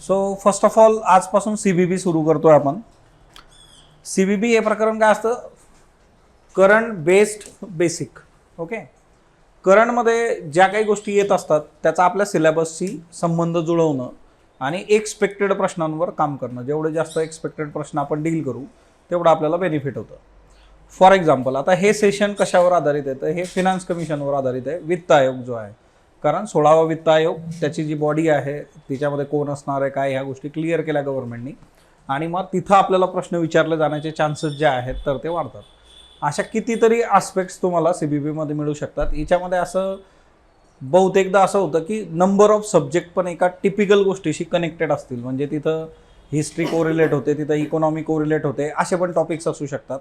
So first of all आजपासून CBB सुरू करतोय आपण. CBB हे प्रकरण काय असतं, करंट बेस्ड बेसिक. ओके, करंटमध्ये ज्या काही गोष्टी येत असतात त्याचा आपल्या सिलेबसशी संबंध जुळवणं आणि एक्सपेक्टेड प्रश्नांवर काम करणं. जेवढे जास्त एक्सपेक्टेड प्रश्न आपण डील करू तेवढं आपल्याला बेनिफिट होतं. फॉर एक्झाम्पल आता हे सेशन कशावर आधारित आहे, तर हे फिनान्स कमिशनवर आधारित आहे. वित्त आयोग जो आहे, कारण 16वा वित्त आयोग त्याची जी बॉडी आहे तिच्यामध्ये कोण असणार आहे काय, ह्या गोष्टी क्लिअर केल्या गव्हर्नमेंटनी आणि मग तिथं आपल्याला प्रश्न विचारले जाण्याचे चान्सेस जे आहेत तर ते वाढतात. अशा कितीतरी आस्पेक्ट्स तुम्हाला CBB मध्ये मिळू शकतात. याच्यामध्ये असं बहुतेकदा असं होतं की नंबर ऑफ सब्जेक्ट पण एका टिपिकल गोष्टीशी कनेक्टेड असतील, म्हणजे तिथं हिस्ट्री कोरिलेट होते, तिथं इकॉनॉमी कोरिलेट होते, असे पण टॉपिक्स असू शकतात.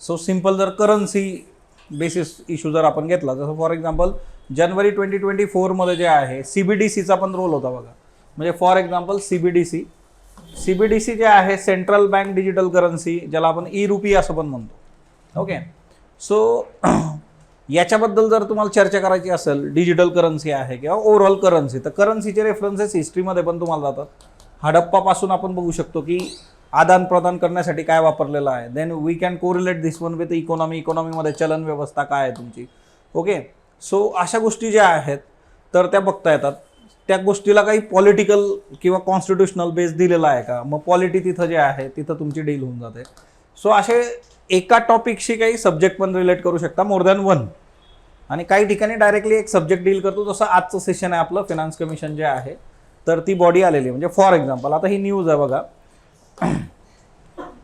सो सिम्पल जर करन्सी बेसिस इश्यू जर आपण घेतला, जसं फॉर एक्झाम्पल जानेवारी 2024 मध्ये जे आहे CBDCचा पण रोल होता बघा. म्हणजे फॉर एक्झाम्पल CBDC जे आहे सेंट्रल बँक डिजिटल करन्सी, ज्याला आपण ई-रुपी असं पण म्हणतो. ओके, सो याच्याबद्दल जर तुम्हाला चर्चा करायची असेल, डिजिटल करन्सी आहे किंवा ओव्हरऑल करन्सी, तर करन्सीचे रेफरन्सेस हिस्ट्रीमध्ये पण तुम्हाला जातात. हडप्पापासून आपण बघू शकतो की आदान प्रदान करण्यासाठी काय वापरलेलं आहे. Then we can correlate this one with इकॉनॉमीमध्ये चलन व्यवस्था काय आहे तुमची. ओके, सो अशा गोष्टी ज्या आहेत तर त्या बघता येतात. त्या गोष्टीला काही पॉलिटिकल किंवा कॉन्स्टिट्युशनल बेस दिलेला आहे का, मग पॉलिटी तिथं जे आहे तिथं तुमची डील होऊन जाते. सो असे एका टॉपिकशी काही सब्जेक्ट पण रिलेट करू शकता, मोर दॅन वन. आणि काही ठिकाणी डायरेक्टली एक सब्जेक्ट डील करतो, जसं आजचं सेशन आहे आपलं फिनान्स कमिशन जे आहे, तर ती बॉडी आलेली. म्हणजे फॉर एक्झाम्पल आता ही न्यूज आहे बघा,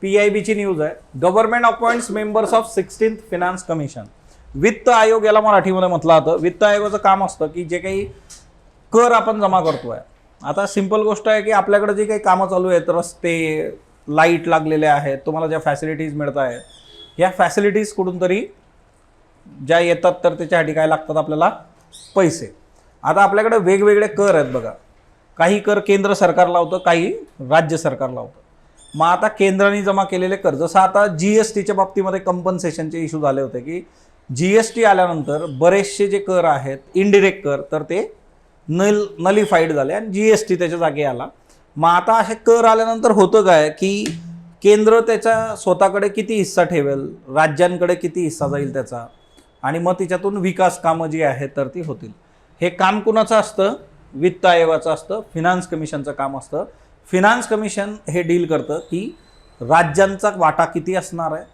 PIBची न्यूज आहे. Government appoints members of 16th finance commission. वित्त आयोग याला मराठीमध्ये म्हटलं जातं. वित्त आयोगाचं काम असतं की जे काही कर आपण जमा करतोय. आता सिंपल गोष्ट आहे की आपल्याकडे जे काही कामं चालू आहेत, रस्ते, लाईट लागलेले आहेत, तुम्हाला ज्या फॅसिलिटीज मिळत आहेत, ह्या फॅसिलिटीज कुठून तरी ज्या येतात तर त्याच्यासाठी काय लागतात आपल्याला, पैसे. आता आपल्याकडे वेगवेगळे कर आहेत बघा. काही कर केंद्र सरकार लावतं, काही राज्य सरकार लावतं. मग आता केंद्राने जमा केलेले कर, जसं आता GSTच्या बाबतीमध्ये कंपन्सेशनचे इश्यू झाले होते की GST आल्यानंतर बरेचसे जे कर आहेत इनडिरेक्ट कर, तर ते नलिफाईड झाले आणि GST त्याच्या जागी आला. मग आता असे कर आल्यानंतर होतं काय की केंद्र त्याच्या स्वतःकडे किती हिस्सा ठेवेल, राज्यांकडे किती हिस्सा जाईल त्याचा, आणि मग तिच्यातून विकास कामं जी आहेत तर ती होतील. हे काम कुणाचं असतं, वित्त आयोगाचं असतं, फिनान्स कमिशनचं काम असतं. फिनान्स कमिशन हे डील करतं की राज्यांचा वाटा किती असणार आहे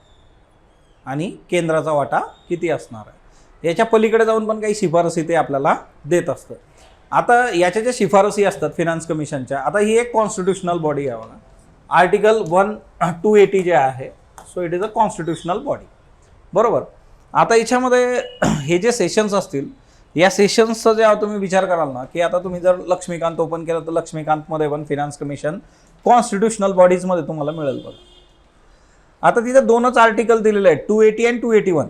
आणि केंद्राचा वाटा किती असणार आहे. याच्या पलीकडे जाऊन पण काही शिफारसी ते आपल्याला देत असतं. आता याच्या ज्या शिफारसी असतात फिनान्स कमिशनच्या, आता ही एक कॉन्स्टिट्युशनल बॉडी आहे बघा. आर्टिकल 1-280 जे आहे, so it is a constitutional body, बरोबर. आता याच्यामध्ये हे जे सेशन्स असतील, या सेशन्सचा जेव्हा तुम्ही विचार कराल ना, की आता तुम्ही जर लक्ष्मीकांत ओपन केलं तर लक्ष्मीकांतमध्ये पण फिनान्स कमिशन कॉन्स्टिट्युशनल बॉडीजमध्ये तुम्हाला मिळेल बघा. आता तिथे दोनच आर्टिकल दिलेले आहेत, 280 आणि 281.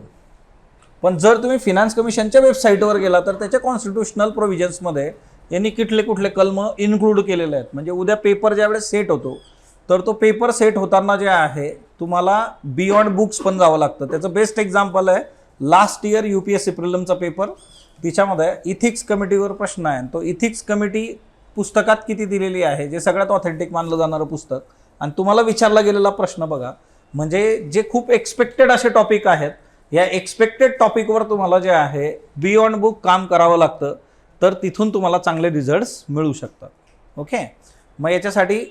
पण जर तुम्ही फिनान्स कमिशनच्या वेबसाईटवर गेला तर त्याच्या कॉन्स्टिट्युशनल प्रोव्हिजन्समध्ये यांनी कुठले कलम इन्क्लूड केलेले आहेत. म्हणजे उद्या पेपर ज्यावेळेस सेट होतो, तर तो पेपर सेट होताना जे आहे तुम्हाला बियॉन्ड बुक्स पण जावं लागतं. त्याचं बेस्ट एक्झाम्पल आहे लास्ट इयर UPSC प्रिलिमचा पेपर. तिच्यामध्ये इथिक्स कमिटीवर प्रश्न आहे. तो इथिक्स कमिटी पुस्तकात किती दिलेली आहे, जे सगळ्यात ऑथेंटिक मानलं जाणारं पुस्तक, आणि तुम्हाला विचारला गेलेला प्रश्न बघा. म्हणजे जे खूप एक्सपेक्टेड असे टॉपिक आहेत, या एक्सपेक्टेड टॉपिकवर तुम्हाला जे आहे बियॉन्ड बुक काम करावं लागतं, तर तिथून तुम्हाला चांगले रिझल्ट्स मिळू शकतात. ओके, मग याच्यासाठी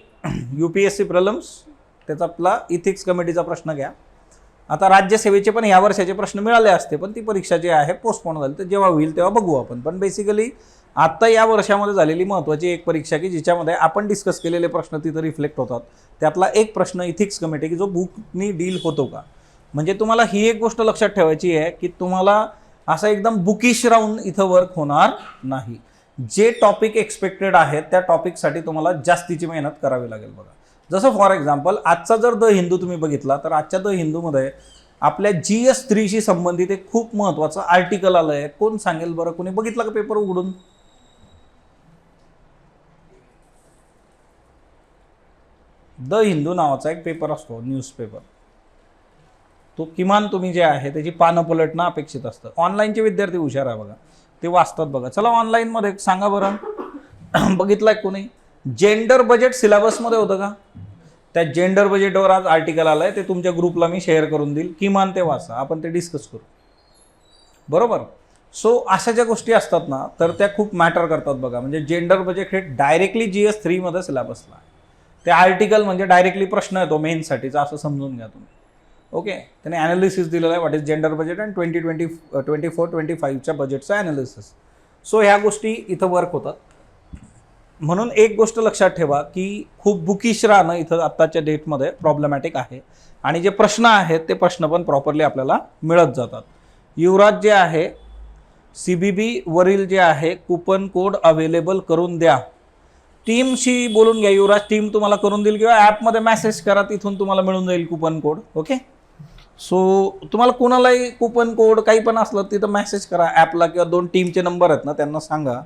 UPSC प्रिलिम्स त्याचा आपला इथिक्स कमिटीचा प्रश्न घ्या. आता राज्यसेवेचे पण ह्या वर्षाचे प्रश्न मिळाले असते, पण ती परीक्षा जी आहे पोस्टपोन झाली, तर जेव्हा होईल तेव्हा बघू आपण. पण बेसिकली आत्ता या वर्षामध्ये झालेली महत्त्वाची एक परीक्षा की जिच्यामध्ये आपण डिस्कस केलेले प्रश्न तिथं रिफ्लेक्ट होतात, त्यातला एक प्रश्न इथिक्स कमिटी की जो बुकनी डील होतो का. म्हणजे तुम्हाला ही एक गोष्ट लक्षात ठेवायची आहे की तुम्हाला असं एकदम बुकिश राहून इथं वर्क होणार नाही. जे टॉपिक एक्सपेक्टेड आहेत त्या टॉपिकसाठी तुम्हाला जास्तीची मेहनत करावी लागेल बघा. जसं फॉर एक्झाम्पल आजचा जर द हिंदू तुम्ही बघितला, तर आजच्या द हिंदूमध्ये आपल्या GS3शी संबंधित एक खूप महत्त्वाचं आर्टिकल आलं आहे. कोण सांगेल बरं, कोणी बघितलं का पेपर उघडून? द हिंदू नावाचा एक पेपर असतो, न्यूजपेपर. तो किमान तुम्ही जे आहे त्याची पानं पलटणं अपेक्षित असतं. ऑनलाईनचे विद्यार्थी हुशार आहे बघा, ते वाचतात बघा. चला ऑनलाईनमध्ये सांगा बरं, बघितलाय कोणी? जेंडर बजेट सिलेबसमध्ये होतं का? त्या जेंडर बजेटवर आज आर्टिकल आलंय, ते तुमच्या ग्रुपला मी शेअर करून देईल, किमान ते वाचा, आपण ते डिस्कस करू. बरोबर. सो अशा ज्या गोष्टी असतात ना, तर त्या खूप मॅटर करतात बघा. म्हणजे जेंडर बजेट हे डायरेक्टली GS3 मध्ये सिलेबसला आहे. ते आर्टिकल म्हणजे डायरेक्टली प्रश्न येतो मेनसाठीचा, असं समजून घ्या तुम्ही. ओके. त्याने ॲनालिसिस दिलेलं आहे, what is gender budget and 2024-25च्या बजेटचं ॲनालिसिस. सो ह्या गोष्टी इथं वर्क होतात. म्हणून एक गोष्ट लक्षात ठेवा की खूप बुकिश राहणं इथं आत्ताच्या डेटमध्ये प्रॉब्लेमॅटिक आहे. आणि जे प्रश्न आहेत ते प्रश्न पण प्रॉपरली आपल्याला मिळत जातात. युवराज जे आहे, CBB वरील जे आहे कुपन कोड अवेलेबल करून द्या. टीमशी बोलून घ्या. युवराज टीम तुम्हाला करून देईल किंवा ॲपमध्ये मेसेज करा, तिथून तुम्हाला मिळून जाईल कुपन कोड. ओके. सो तुम्हाला कोणालाही कुपन कोड काही पण असलं तिथं मेसेज करा ॲपला, किंवा 2 टीमचे नंबर आहेत ना त्यांना सांगा,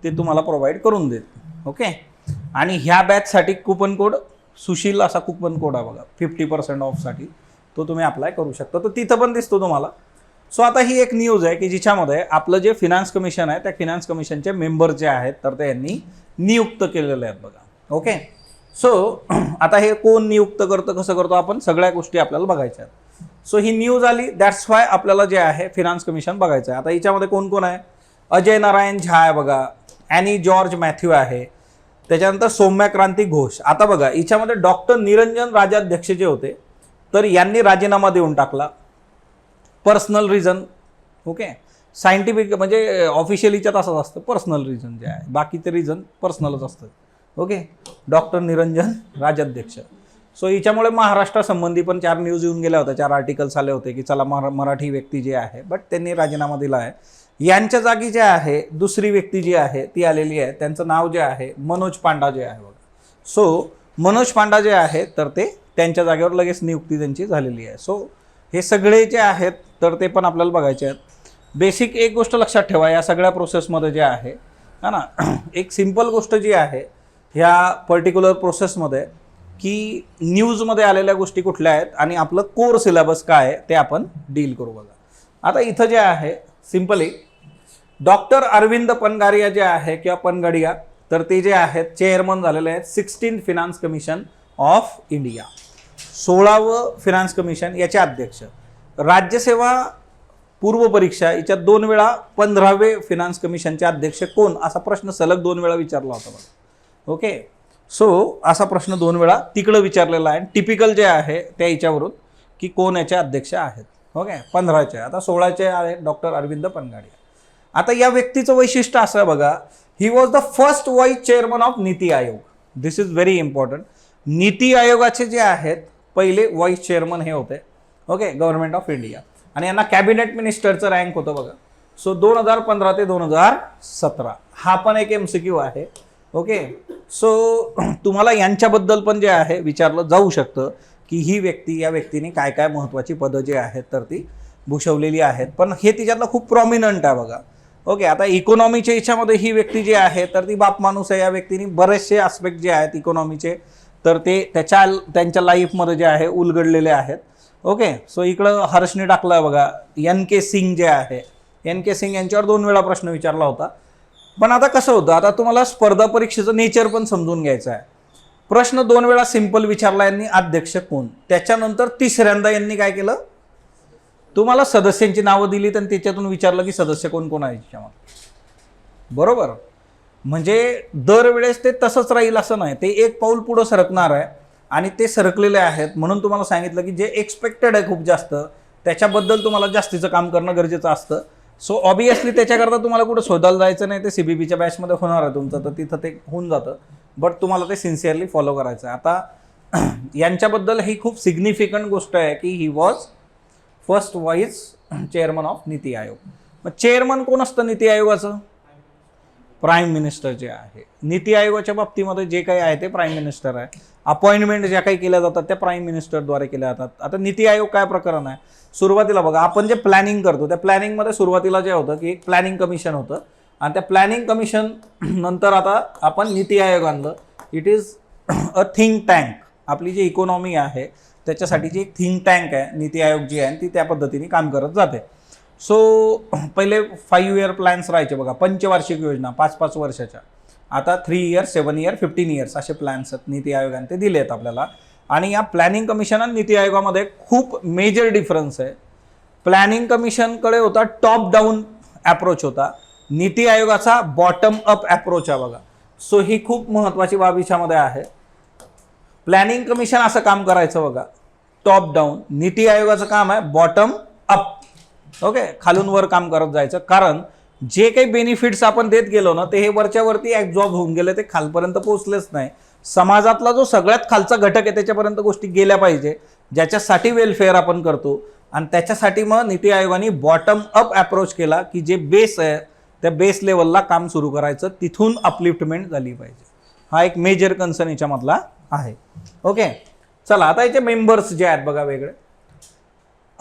ते तुम्हाला प्रोव्हाइड करून देईल. ओके. आणि ह्या बॅचसाठी कुपन कोड सुशील असा कुपन कोड आहे बघा, 50% ऑफसाठी, तो तुम्ही अप्लाय करू शकता. तर तिथं पण दिसतो तुम्हाला. सो आता ही एक न्यूज आहे की जिच्यामध्ये आपलं जे फिनान्स कमिशन आहे त्या फिनान्स कमिशनचे मेंबर जे आहेत तर ते यांनी नियुक्त केलेले आहेत बघा. ओके. सो आता हे कोण नियुक्त करतं, कसं करतो, आपण सगळ्या गोष्टी आपल्याला बघायच्या आहेत. सो ही न्यूज आली, दॅट्स वाय आपल्याला जे आहे फिनान्स कमिशन बघायचं आहे. आता हिच्यामध्ये कोण कोण आहे? अजय नारायण झा आहे बघा, ॲनी जॉर्ज मॅथ्यू आहे, त्याच्यानंतर सौम्या क्रांती घोष. आता बघा हिच्यामध्ये डॉक्टर निरंजन राजाध्यक्ष जे होते तर यांनी राजीनामा देऊन टाकला, पर्सनल रिझन. ओके. सायंटिफिक म्हणजे ऑफिशियल हिच्यात असंच असतं, पर्सनल रिझन जे आहे, बाकीचे रिझन पर्सनलच असतं. Okay. Doctor Niranjan Rajadhyaksha. So हिच्यामुळे महाराष्ट्रासंबंधी पण 4 न्यूज येऊन गेल्या होत्या, 4 आर्टिकल्स आले होते की चला मराठी व्यक्ती जे आहे, बट त्यांनी राजीनामा दिला आहे. यांच्या जागी जे आहे दुसरी व्यक्ती जी आहे ती आलेली आहे, त्यांचं नाव जे आहे मनोज पांडा जे आहे बघा. सो मनोज पांडा जे आहे तर ते त्यांच्या जागेवर लगेच नियुक्ती त्यांची झालेली आहे. सो हे सगळे जे आहेत तर ते पण आपल्याला बघायचे आहेत. बेसिक एक गोष्ट लक्षात ठेवा या सगळ्या प्रोसेसमध्ये जे आहे हा ना, एक सिंपल गोष्ट जी आहे ह्या पर्टिक्युलर प्रोसेसमध्ये की न्यूजमध्ये आलेल्या गोष्टी कुठल्या आहेत आणि आपलं कोर सिलेबस काय आहे ते आपण डील करू बघा. आता इथं जे आहे सिंपली डॉक्टर अरविंद पनगारिया जे आहे किंवा पनगडिया तर ते जे आहेत चेअरमन झालेले आहेत 16th finance commission of India. 16वं फिनान्स कमिशन याचे अध्यक्ष. राज्यसेवा पूर्व परीक्षा याच्यात 2 वेळा 15वे फिनान्स कमिशनचे अध्यक्ष कोण, असा प्रश्न सलग 2 वेळा विचारला होता बघा. ओके. सो असा प्रश्न 2 वेळा तिकडं विचारलेला आहे. टिपिकल जे आहे त्या याच्यावरून की कोण याचे अध्यक्ष आहेत. ओके. 15चे. आता 16चे आहेत डॉक्टर अरविंद पनगाडिया. आता या व्यक्तीचं वैशिष्ट्य असं आहे बघा, he was the first vice chairman of NITI Aayog. This is very important. NITI आयोगाचे जे आहेत पहिले व्हाईस चेअरमन हे होते. ओके. Government of India. आणि यांना कॅबिनेट मिनिस्टरचं रँक होतं बघा. सो 2015 ते 2017 हा पण एक MCQ आहे. ओके. सो तुम्हाला यांच्याबद्दल पण जे आहे विचारलं जाऊ शकतं की ही व्यक्ती, या व्यक्तीने काय काय महत्त्वाची पदं जे आहेत तर ती भूषवलेली आहेत, पण हे तिच्यातलं खूप प्रॉमिनंट आहे बघा. ओके. आता इकॉनॉमीच्या याच्यामध्ये ही व्यक्ती जी आहे तर ती बाप माणूस आहे. या व्यक्तीने बरेचसे आस्पेक्ट जे आहेत इकॉनॉमीचे तर ते त्यांच्या लाईफमध्ये जे आहे उलगडलेले आहेत. ओके. सो इकडं हर्षने टाकलं आहे बघा, NK सिंग जे आहे, NK सिंग यांच्यावर 2 वेळा प्रश्न विचारला होता. पण आता कसं होतं, आता तुम्हाला स्पर्धा परीक्षेचं नेचर पण समजून घ्यायचं आहे. प्रश्न 2 वेळा सिंपल विचारला यांनी, अध्यक्ष कोण, त्याच्यानंतर तिसऱ्यांदा यांनी काय केलं, तुम्हाला सदस्यांची नावं दिली आणि त्याच्यातून विचारलं की सदस्य कोण कोण आहे त्याच्यामध्ये. बरोबर. म्हणजे दरवेळेस ते तसंच राहील असं नाही, ते एक पाऊल पुढं सरकणार आहे आणि ते सरकलेले आहेत. म्हणून तुम्हाला सांगितलं की जे एक्सपेक्टेड आहे खूप जास्त त्याच्याबद्दल तुम्हाला जास्तीचं काम करणं गरजेचं असतं. सो ऑब्वियसली त्याच्याकरता तुम्हाला कुठं शोधायला जायचं नाही, ते CBBच्या बॅचमध्ये होणार आहे तुमचं, तर तिथं ते होऊन जातं. बट तुम्हाला ते सिन्सिअरली फॉलो करायचं आहे. आता यांच्याबद्दल ही खूप सिग्निफिकंट गोष्ट आहे की he was first vice chairman of NITI Aayog. मग चेअरमन कोण असतं नीती आयोगाचं? प्राईम मिनिस्टर जे आहे. नीती आयोगाच्या बाबतीमध्ये जे काही आहे ते प्राईम मिनिस्टर आहे. अपॉइंटमेंट ज्या काही केल्या जातात त्या प्राईम मिनिस्टरद्वारे केल्या जातात. आता नीती आयोग काय प्रकरण आहे, सुरुवातीला बघा आपण जे प्लॅनिंग करतो त्या प्लॅनिंगमध्ये सुरुवातीला जे होतं की एक प्लॅनिंग कमिशन होतं आणि त्या प्लॅनिंग कमिशन नंतर आता आपण नीती आयोग आणलं. It is a think tank. आपली जी इकॉनॉमी आहे त्याच्यासाठीची एक थिंक टँक आहे नीती आयोग जी आहे ती त्या पद्धतीने काम करत जाते. सो पहिले 5 year प्लॅन्स राहायचे बघा, पंचवार्षिक योजना 5-5 वर्षाच्या. आता 3 इयर्स, 7 इयर, 15 इयर्स असे प्लॅन्स आहेत नीती आयोगाने ते दिले आहेत आपल्याला. आणि या प्लॅनिंग कमिशन आणि नीती आयोगामध्ये खूप मेजर डिफरन्स आहे. प्लॅनिंग कमिशनकडे होता टॉप डाऊन अप्रोच होता, नीती आयोगाचा बॉटम अप अप्रोच आहे बघा. सो ही खूप महत्त्वाची बाब याच्यामध्ये आहे. प्लॅनिंग कमिशन असं काम करायचं बघा, टॉप डाऊन. नीती आयोगाचं काम आहे बॉटम अप. ओके, खालून वर काम करत जायचं. कारण जे काही बेनिफिट्स आपण देत गेलो ना, ते हे वरच्या वरती ॲब्झॉर्ब होऊन गेले, ते खालपर्यंत पोहोचलेच नाही. समाजातला जो सगळ्यात खालचा घटक आहे त्याच्यापर्यंत गोष्टी गेल्या पाहिजे, ज्याच्यासाठी वेलफेअर आपण करतो. आणि त्याच्यासाठी मग नीती आयोगाने बॉटम अप अप्रोच केला की जे बेस आहे त्या बेस लेवलला काम सुरू करायचं, तिथून अपलिफ्टमेंट झाली पाहिजे. हा एक मेजर कन्सर्न याच्यामधला आहे. ओके, चला आता याचे मेंबर्स जे आहेत बघा वेगळे.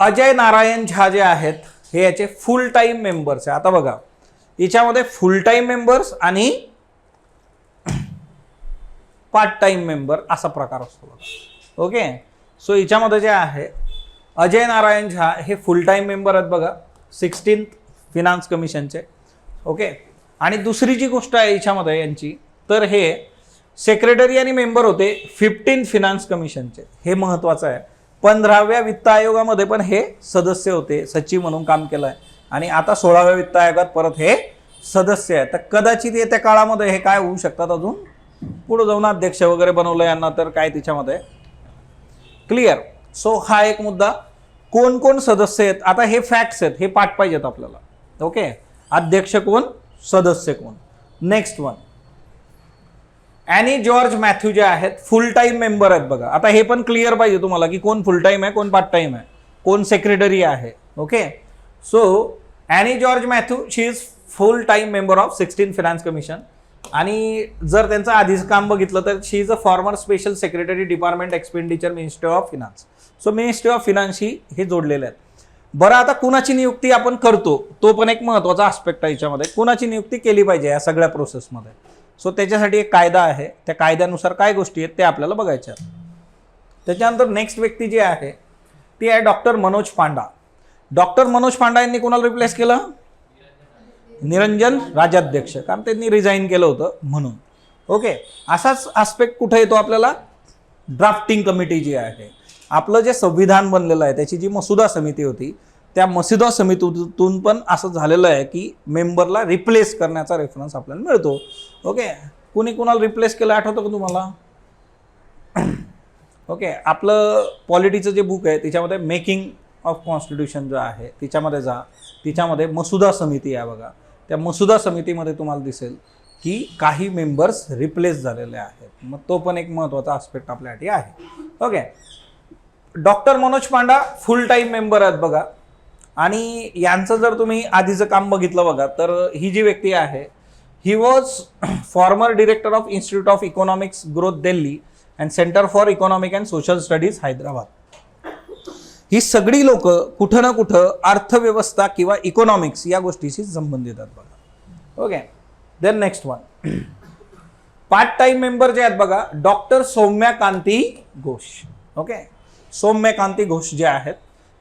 अजय नारायण झा जे आहेत हे याचे फुल टाईम मेंबर्स आहे. आता बघा याच्यामध्ये फुल टाईम मेंबर्स आणि पार्ट टाइम मेंबर असा प्रकार असतो बघा. ओके, सो याच्यामध्ये जे आहे अजय नारायण झा हे फुल टाइम मेंबर आहेत बघा 16th फिनान्स कमिशनचे. ओके, आणि दुसरी जी गोष्ट आहे याच्यामध्ये यांची, तर हे सेक्रेटरी आणि मेंबर होते 15th फिनान्स कमिशनचे. हे महत्त्वाचं आहे. 15व्या वित्त आयोगामध्ये पण हे सदस्य होते, सचिव म्हणून काम केलं आहे. आणि आता 16व्या वित्त आयोगात परत हे सदस्य आहे. तर कदाचित येत्या काळामध्ये हे काय होऊ शकतात, अजून पुढे जाऊन अध्यक्ष वगैरे बनवलं यांना, तर काय त्याच्यामध्ये क्लिअर. सो हा एक मुद्दा. कोण कोण सदस्य आहेत, आता हे फॅक्ट्स आहेत, हे पाठ पाहिजेत आपल्याला. ओके, अध्यक्ष कोण, सदस्य कोण. Next one, any George Matthew जे आहेत फुल टाईम मेंबर आहेत बघा. आता हे पण क्लिअर पाहिजे तुम्हाला की कोण फुल टाईम आहे, कोण पार्ट टाईम आहे, कोण सेक्रेटरी आहे. Okay, so Annie George Mathew she is full time member of 16th finance commission. आणि जर त्यांचं आधीच काम बघितलं तर she is a former special secretary department expenditure ministry of finance. So ministry of फिनान्सशी हे जोडलेले आहेत. बरं, आता कुणाची नियुक्ती आपण करतो तो पण एक महत्त्वाचा आस्पेक्ट आहे याच्यामध्ये. कुणाची नियुक्ती केली पाहिजे या सगळ्या प्रोसेसमध्ये. सो त्याच्यासाठी एक कायदा आहे, त्या कायद्यानुसार काय गोष्टी आहेत ते आपल्याला बघायच्या आहेत. त्याच्यानंतर नेक्स्ट व्यक्ती जी आहे ती आहे डॉक्टर मनोज पांडा. डॉक्टर मनोज पांडा यांनी कोणाला रिप्लेस केलं, निरंजन राजाध्यक्ष, कारण त्यांनी रिझाईन केलं होतं म्हणून. ओके, असाच आस्पेक्ट कुठे येतो आपल्याला, ड्राफ्टिंग कमिटी जी आहे. आपलं जे संविधान बनलेलं आहे त्याची जी मसुदा समिती होती, त्या मसुदा समितीतून पण असं झालेलं आहे की मेंबरला रिप्लेस करण्याचा रेफरन्स आपल्याला मिळतो. ओके, कुणी कुणाला रिप्लेस केलं आठवतं का तुम्हाला. ओके, आपलं पॉलिटीचं जे बुक आहे त्याच्यामध्ये मेकिंग ऑफ कॉन्स्टिट्यूशन जो आहे त्याच्यामध्ये जा, तिच्यामध्ये मसुदा समिती आहे बघा. त्या मसुदा समितीमध्ये तुम्हाला दिसेल की काही मेंबर्स रिप्लेस झालेले आहेत. मग तो पण एक महत्त्वाचा आस्पेक्ट आपल्यासाठी आहे. ओके, डॉक्टर मनोज पांडा फुल टाईम मेंबर आहेत बघा. आणि यांचं जर तुम्ही आधीचं काम बघितलं बघा, तर ही जी व्यक्ती आहे he was former director of institute of economics growth Delhi and centre for economic and social studies Hyderabad. ही सगळी लोक कुठं ना कुठं अर्थव्यवस्था किंवा इकॉनॉमिक्स या गोष्टीशी संबंधित आहेत बघा. Okay, then next one, part time member जे आहेत बघा डॉक्टर सौम्या कांती घोष. ओके, सौम्या कांती घोष जे आहेत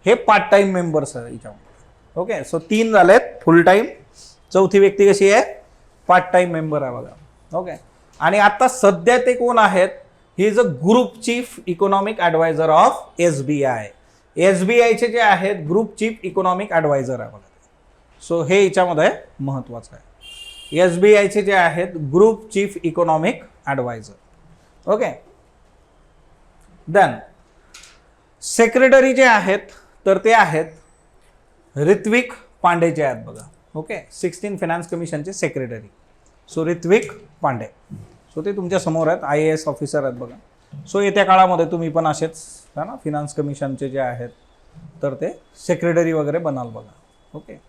हे पार्ट टाइम मेंबर्स आहेत याच्यामध्ये. ओके, सो 3 झालेत फुल टाइम. चौथी व्यक्ती कशी आहे, पार्ट टाइम मेंबर आहे बघा. ओके, आणि आता सध्या ते कोण आहेत, he is a group chief economic adviser of SBI. SBIचे जे आहेत ग्रुप चीफ इकॉनॉमिक ॲडवायझर आहे बघा. सो हे याच्यामध्ये महत्त्वाचं आहे. SBIचे जे आहेत group chief economic adviser. Okay, then secretary जे आहेत तर ते आहेत ऋत्विक पांडे जे आहेत बघा. ओके, 16th फिनान्स कमिशनचे secretary. So Ritvik Pandey, so ते तुमच्या समोर आहेत, IAS ऑफिसर आहेत बघा. सो येत्या काळामध्ये तुम्ही पण असेच है ना फिनान्स कमिशनचे जे आहेत तर ते सेक्रेटरी वगैरे बनाल बघा. ओके,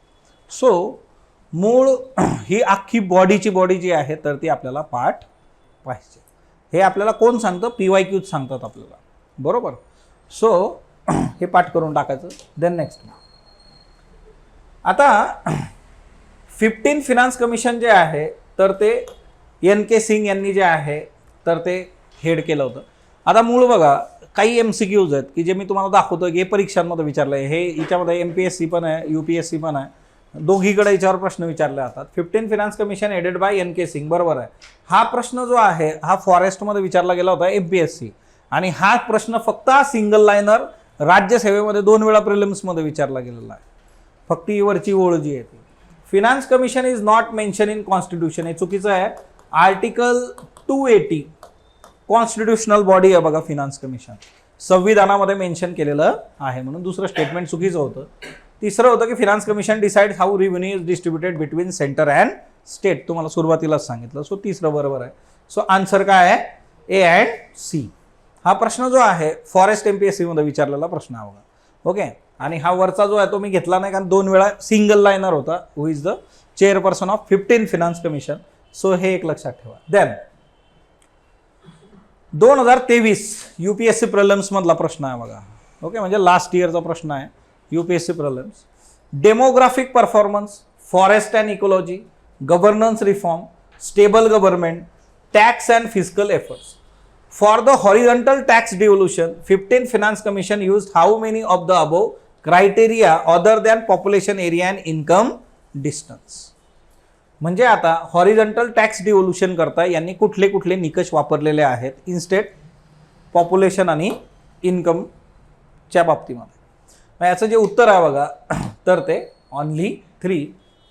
सो मूळ ही अख्खी बॉडीची बॉडी जी आहे तर ती आपल्याला पाठ पाहिजे. हे आपल्याला कोण सांगतं, PYQच सांगतात आपल्याला, बरोबर. सो हे पाठ करून टाकायचं. देन नेक्स्ट, आता 15th फिनान्स कमिशन जे आहे तर ते NK सिंग यांनी जे आहे तर ते हेड केलं होतं. आता मूळ बघा काही MCQs आहेत की जे मी तुम्हाला दाखवतो की हे परीक्षांमध्ये विचारलं आहे. हे याच्यामध्ये MPSC पण आहे, UPSC पण आहे, दोघीकडे याच्यावर प्रश्न विचारले जातात. 15 finance commission headed by NK Singh, बरोबर आहे. हा प्रश्न जो आहे हा फॉरेस्टमध्ये विचारला गेला होता MPSC, आणि हा प्रश्न फक्त सिंगल लाईनर राज्यसेवेमध्ये 2 वेळा प्रिलिम्समध्ये विचारला गेलेला आहे. फक्त ही वरची ओळ जी आहे ती. Finance commission is not mention in constitution, हे चुकीचं आहे. आर्टिकल 280 कॉन्स्टिट्युशनल बॉडी आहे बघा फिनान्स कमिशन, संविधानामध्ये मेन्शन केलेलं आहे, म्हणून दुसरं स्टेटमेंट चुकीचं होतं. तिसरं होतं की finance commission decides how revenue is distributed between centre and state, तुम्हाला सुरुवातीलाच सांगितलं. सो तिसरं बरोबर आहे. सो आन्सर काय आहे? A and C. हा प्रश्न जो आहे फॉरेस्ट MPSC मध्ये विचारलेला प्रश्न आहे बघा. ओके, आणि हा वरचा जो आहे तो मी घेतला नाही कारण 2 वेळा सिंगल लाईनर होता. Who is the chairperson of 15 finance commission. So हे एक लक्षात ठेवा. देन 2023 UPSC प्रिलिम्स मधला प्रश्न आहे बघा. ओके, म्हणजे लास्ट इयरचा प्रश्न आहे UPSC prelims. Demographic performance, forest and ecology, governance reform, stable government, tax and physical efforts. For the horizontal tax devolution 15 finance commission used how many of the above criteria other than population area and income distance. म्हणजे आता horizontal tax डिव्होल्यूशन करता यांनी कुठले कुठले निकष वापरलेले आहेत instead population आणि इन्कमच्या बाबतीमध्ये. याचं जे उत्तर आहे बघा तर ते ओनली 3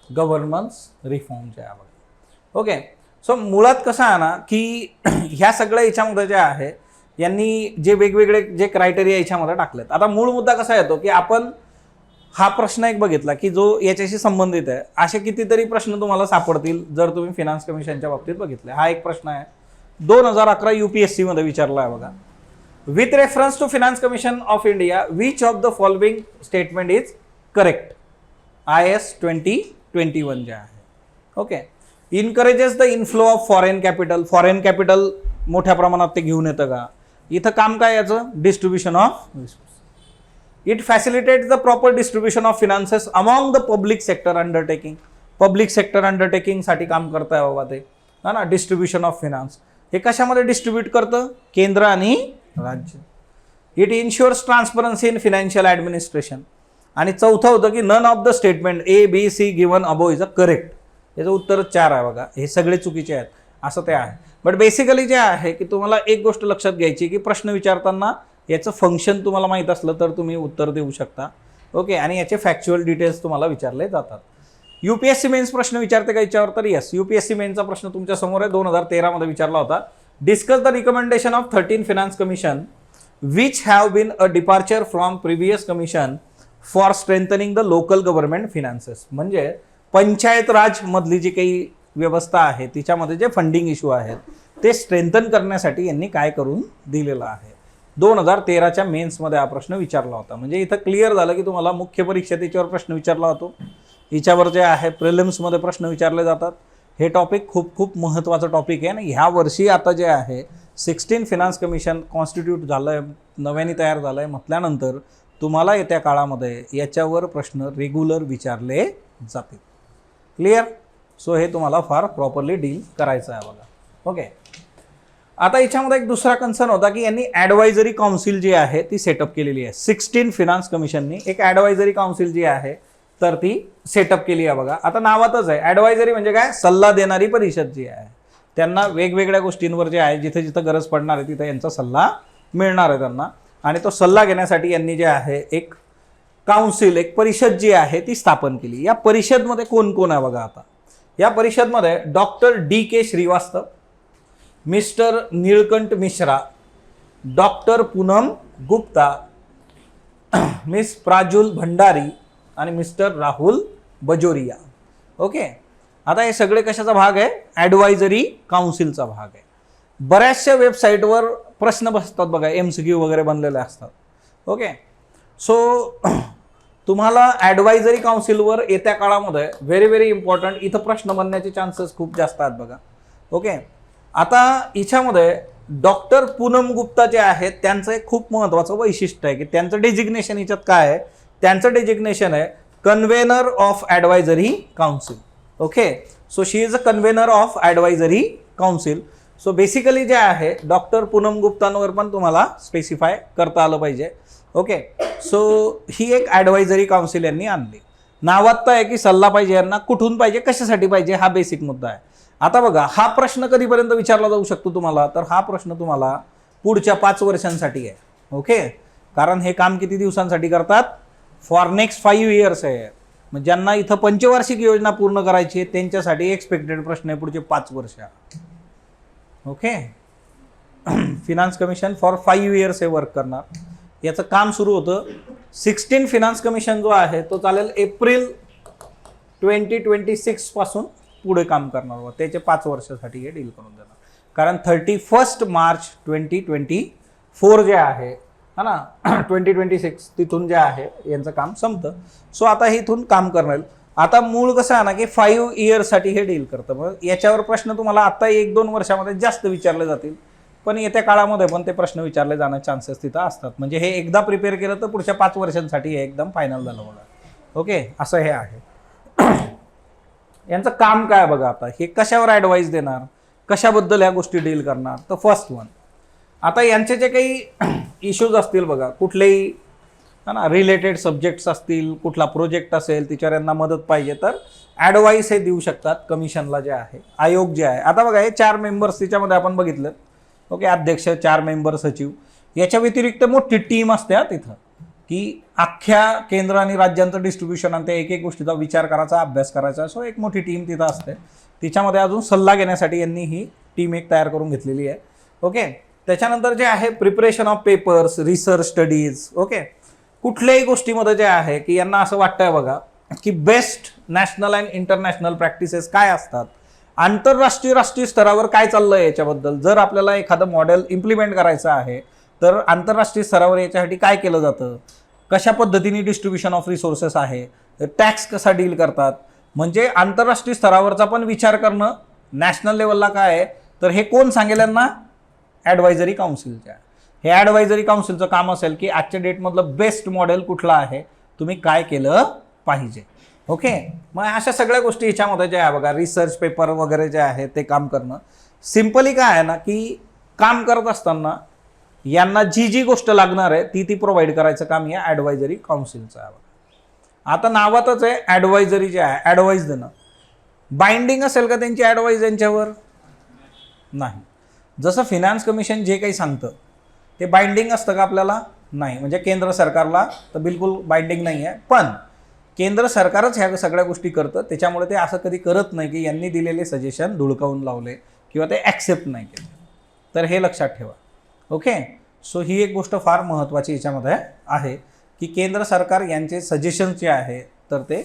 गव्हर्नन्स रिफॉर्मचे आहे बघा. ओके, सो मुळात कसं आहे ना की ह्या सगळ्या याच्यामध्ये जे आहे यांनी जे वेगवेगळे जे क्रायटेरिया याच्यामध्ये टाकलेत. आता मूळ मुद्दा कसा येतो की आपण हा प्रश्न एक बघितला की जो याच्याशी संबंधित आहे. असे कितीतरी प्रश्न तुम्हाला सापडतील जर तुम्ही फिनान्स कमिशनच्या बाबतीत बघितले. हा एक प्रश्न आहे 2011 UPSC मध्ये विचारला आहे बघा. With reference to finance commission of India which of the following statement is correct? IS 2021 जे आहे. Okay, encourages the inflow of foreign capital. Foreign capital मोठ्या प्रमाणात ते घेऊन येतं का? इथं काम काय याचं? Distribution of resource. It facilitates the proper distribution of finances among the public sector undertaking. Public sector अंडरटेकिंगसाठी काम करताय बाबा ते, हा ना. डिस्ट्रीब्युशन ऑफ फिनान्स हे कशामध्ये डिस्ट्रीब्यूट करतं? केंद्र आणि राज्य. It ensures transparency in financial administration. आणि चौथं होतं की none of the statement A, B, C given above is a correct. याचं उत्तर 4 आहे बघा. हे सगळे चुकीचे आहेत असं ते आहे. बट बेसिकली जे आहे की तुम्हाला एक गोष्ट लक्षात घ्यायची की प्रश्न विचारताना याचं फंक्शन तुम्हाला माहीत असलं तर तुम्ही उत्तर देऊ शकता. ओके, आणि याचे फॅक्च्युअल डिटेल्स तुम्हाला विचारले जातात. UPSC मेन्स प्रश्न विचारते का याच्यावर? तर येस, UPSC मेन्सचा प्रश्न तुमच्या समोर आहे. 2013 मध्ये विचारला होता. Discuss the recommendation of 13 finance commission which have been a departure from previous commission for strengthening the local government finances. म्हणजे पंचायत राज मधली जी काही व्यवस्था आहे तिच्यामध्ये जे फंडिंग इश्यू आहेत ते स्ट्रेंथन करण्यासाठी यांनी काय करून दिलेलं आहे. 2013च्या मेन्समध्ये हा प्रश्न विचारला होता. म्हणजे इथं क्लिअर झालं की तुम्हाला मुख्य परीक्षेत याच्यावर प्रश्न विचारला होतो. हिच्यावर जे आहे प्रिलिम्समध्ये प्रश्न विचारले जातात. हे टॉपिक खूप खूप महत्त्वाचं टॉपिक आहे. आणि ह्या वर्षी आता जे आहे 16 फिनान्स कमिशन कॉन्स्टिट्यूट झालं आहे, नव्याने तयार झालं आहे म्हटल्यानंतर तुम्हाला येत्या काळामध्ये याच्यावर प्रश्न रेग्युलर विचारले जातील. क्लिअर? सो हे तुम्हाला फार प्रॉपरली डील करायचं आहे बघा. ओके, आता याच्यामध्ये एक दुसरा कन्सर्न होता की यांनी ॲडवायझरी काउन्सिल जी आहे ती सेटअप केलेली आहे. 16 फिनान्स कमिशननी एक ॲडवायझरी काउन्सिल जी आहे तर ती सेटअप केली आहे बघा. आता नावातच आहे ॲडवायझरी म्हणजे काय? सल्ला देणारी परिषद जी आहे. त्यांना वेगवेगळ्या गोष्टींवर जे आहे जिथे जिथं गरज पडणार आहे तिथं यांचा सल्ला मिळणार आहे त्यांना. आणि तो सल्ला घेण्यासाठी यांनी जे आहे एक काउन्सिल, एक परिषद जी आहे ती स्थापन केली. या परिषदमध्ये कोण कोण आहे बघा. आता या परिषदमध्ये doctor DK Srivastava, mister Nilkanth Mishra, doctor Poonam Gupta, miss Prajul Bhandari आणि मिस्टर राहुल बजोरिया. ओके, आता हे सगळे कशाचा भाग आहे? ॲडवायझरी काउन्सिलचा भाग आहे. बऱ्याचशा वेबसाईटवर प्रश्न बसतात बघा, MCQ वगैरे बनलेले असतात. ओके, सो तुम्हाला ॲडवायझरी काउन्सिलवर येत्या काळामध्ये व्हेरी व्हेरी इम्पॉर्टंट इथं प्रश्न बनण्याचे चान्सेस खूप जास्त आहेत बघा. ओके, आता हिच्यामध्ये डॉक्टर पूनम गुप्ता जे आहेत त्यांचं एक खूप महत्त्वाचं वैशिष्ट्य आहे की त्यांचं डेजिग्नेशन हिच्यात काय आहे? त्यांचं डेजिग्नेशन आहे convener of advisory council. Okay, so she is a convener of advisory council. So basically जे आहे डॉक्टर पूनम गुप्तांवर पण तुम्हाला स्पेसिफाय करता आलं पाहिजे. ओके, सो ही एक ॲडवायझरी काउन्सिल यांनी आणली. नावात तर आहे की सल्ला पाहिजे यांना, कुठून पाहिजे, कशासाठी पाहिजे, हा बेसिक मुद्दा आहे. आता बघा, हा प्रश्न कधीपर्यंत विचारला जाऊ शकतो तुम्हाला, तर हा प्रश्न तुम्हाला पुढच्या 5 वर्षांसाठी आहे. ओके, कारण हे काम किती दिवसांसाठी करतात, फॉर नेक्स्ट 5 इयर्स आहे. मग ज्यांना इथं पंचवार्षिक योजना पूर्ण करायची आहे त्यांच्यासाठी एक्सपेक्टेड प्रश्न आहे पुढचे 5 वर्ष. Okay, finance commission for 5 years हे वर्क करणार. याचं काम सुरू होतं 16 फिनान्स कमिशन जो आहे तो चालेल एप्रिल 2026 पासून पुढे काम करणार होतं. त्याचे 5 वर्षासाठी हे डील करून देणार, कारण 31 मार्च 2024 जे आहे ना 2026 तिथून जे आहे यांचं काम संपतं. सो आता हे इथून काम करणार. आता मूळ कसं आहे ना की 5 इयर्ससाठी हे डील करतं. मग याच्यावर प्रश्न तुम्हाला आता 1-2 वर्षामध्ये जास्त विचारले जातील, पण येत्या काळामध्ये पण ते प्रश्न विचारले जाण्याचे चान्सेस तिथं असतात. म्हणजे हे एकदा प्रिपेअर केलं तर पुढच्या 5 वर्षांसाठी हे एकदम फायनल झालं बघा. ओके, असं हे आहे. यांचं काम काय बघा, आता हे कशावर ॲडवाईस देणार, कशाबद्दल ह्या गोष्टी डील करणार. तर फर्स्ट वन, आता यांचे जे काही इश्यूज असतील बघा, कुठलेही ना रिलेटेड सब्जेक्ट्स असतील, कुठला प्रोजेक्ट असेल तिच्यावर यांना मदत पाहिजे तर ॲडवाईस हे देऊ शकतात कमिशनला जे आहे. आयोग जे आहे, आता बघा हे 4 मेंबर्स तिच्यामध्ये आपण बघितलं. ओके, अध्यक्ष, 4 मेंबर, सचिव. याच्या व्यतिरिक्त मोठी टीम असते तिथं, की अख्ख्या केंद्र आणि राज्यांचं डिस्ट्रीब्युशन आणि त्या एक गोष्टीचा विचार करायचा, अभ्यास करायचा. सो एक मोठी टीम तिथं असते. तिच्यामध्ये अजून सल्ला घेण्यासाठी यांनी ही टीम एक तयार करून घेतलेली आहे. ओके, त्याच्यानंतर जे आहे preparation of papers, research studies. Okay, कुठल्याही गोष्टीमध्ये जे आहे की यांना असं वाटतंय बघा की best national and international practices काय असतात, आंतरराष्ट्रीय राष्ट्रीय स्तरावर काय चाललंय याच्याबद्दल. जर आपल्याला एखादं मॉडेल इम्प्लिमेंट करायचं आहे तर आंतरराष्ट्रीय स्तरावर याच्यासाठी काय केलं जातं, कशा पद्धतीने डिस्ट्रीब्युशन ऑफ रिसोर्सेस आहे, टॅक्स कसा डील करतात. म्हणजे आंतरराष्ट्रीय स्तरावरचा पण विचार करणं, नॅशनल लेवलला काय आहे तर हे कोण सांगेल यांना, ॲडवायझरी काउन्सिलच्या. हे ॲडवायझरी काउन्सिलचं काम असेल की आजच्या डेटमधलं बेस्ट मॉडेल कुठलं आहे, तुम्ही काय केलं पाहिजे. ओके, मग अशा सगळ्या गोष्टी ह्याच्यामध्ये जे आहे बघा, रिसर्च पेपर वगैरे जे आहे ते काम करणं. सिम्पली काय आहे ना की काम करत असताना यांना जी गोष्ट लागणार आहे ती प्रोव्हाइड करायचं काम या ॲडवायझरी काउन्सिलचं आहे. आता नावातच आहे ॲडवायझरी जे आहे, ॲडवाईस देणं. बाइंडिंग असेल का त्यांची ॲडवाईस यांच्यावर, नाही. जसं फिनान्स कमिशन जे काही सांगतं ते बाइंडिंग असतं का आपल्याला, नाही. म्हणजे केंद्र सरकारला तर बिलकुल बाइंडिंग नाही आहे, पण केंद्र सरकारच ह्या सगळ्या गोष्टी करतं. त्याच्यामुळे ते असं कधी करत नाही की यांनी दिलेले सजेशन धुडकावून लावले किंवा ते ॲक्सेप्ट नाही केले. तर हे लक्षात ठेवा. ओके, सो ही एक गोष्ट फार महत्त्वाची याच्यामध्ये आहे की केंद्र सरकार यांचे सजेशन्स जे आहे तर ते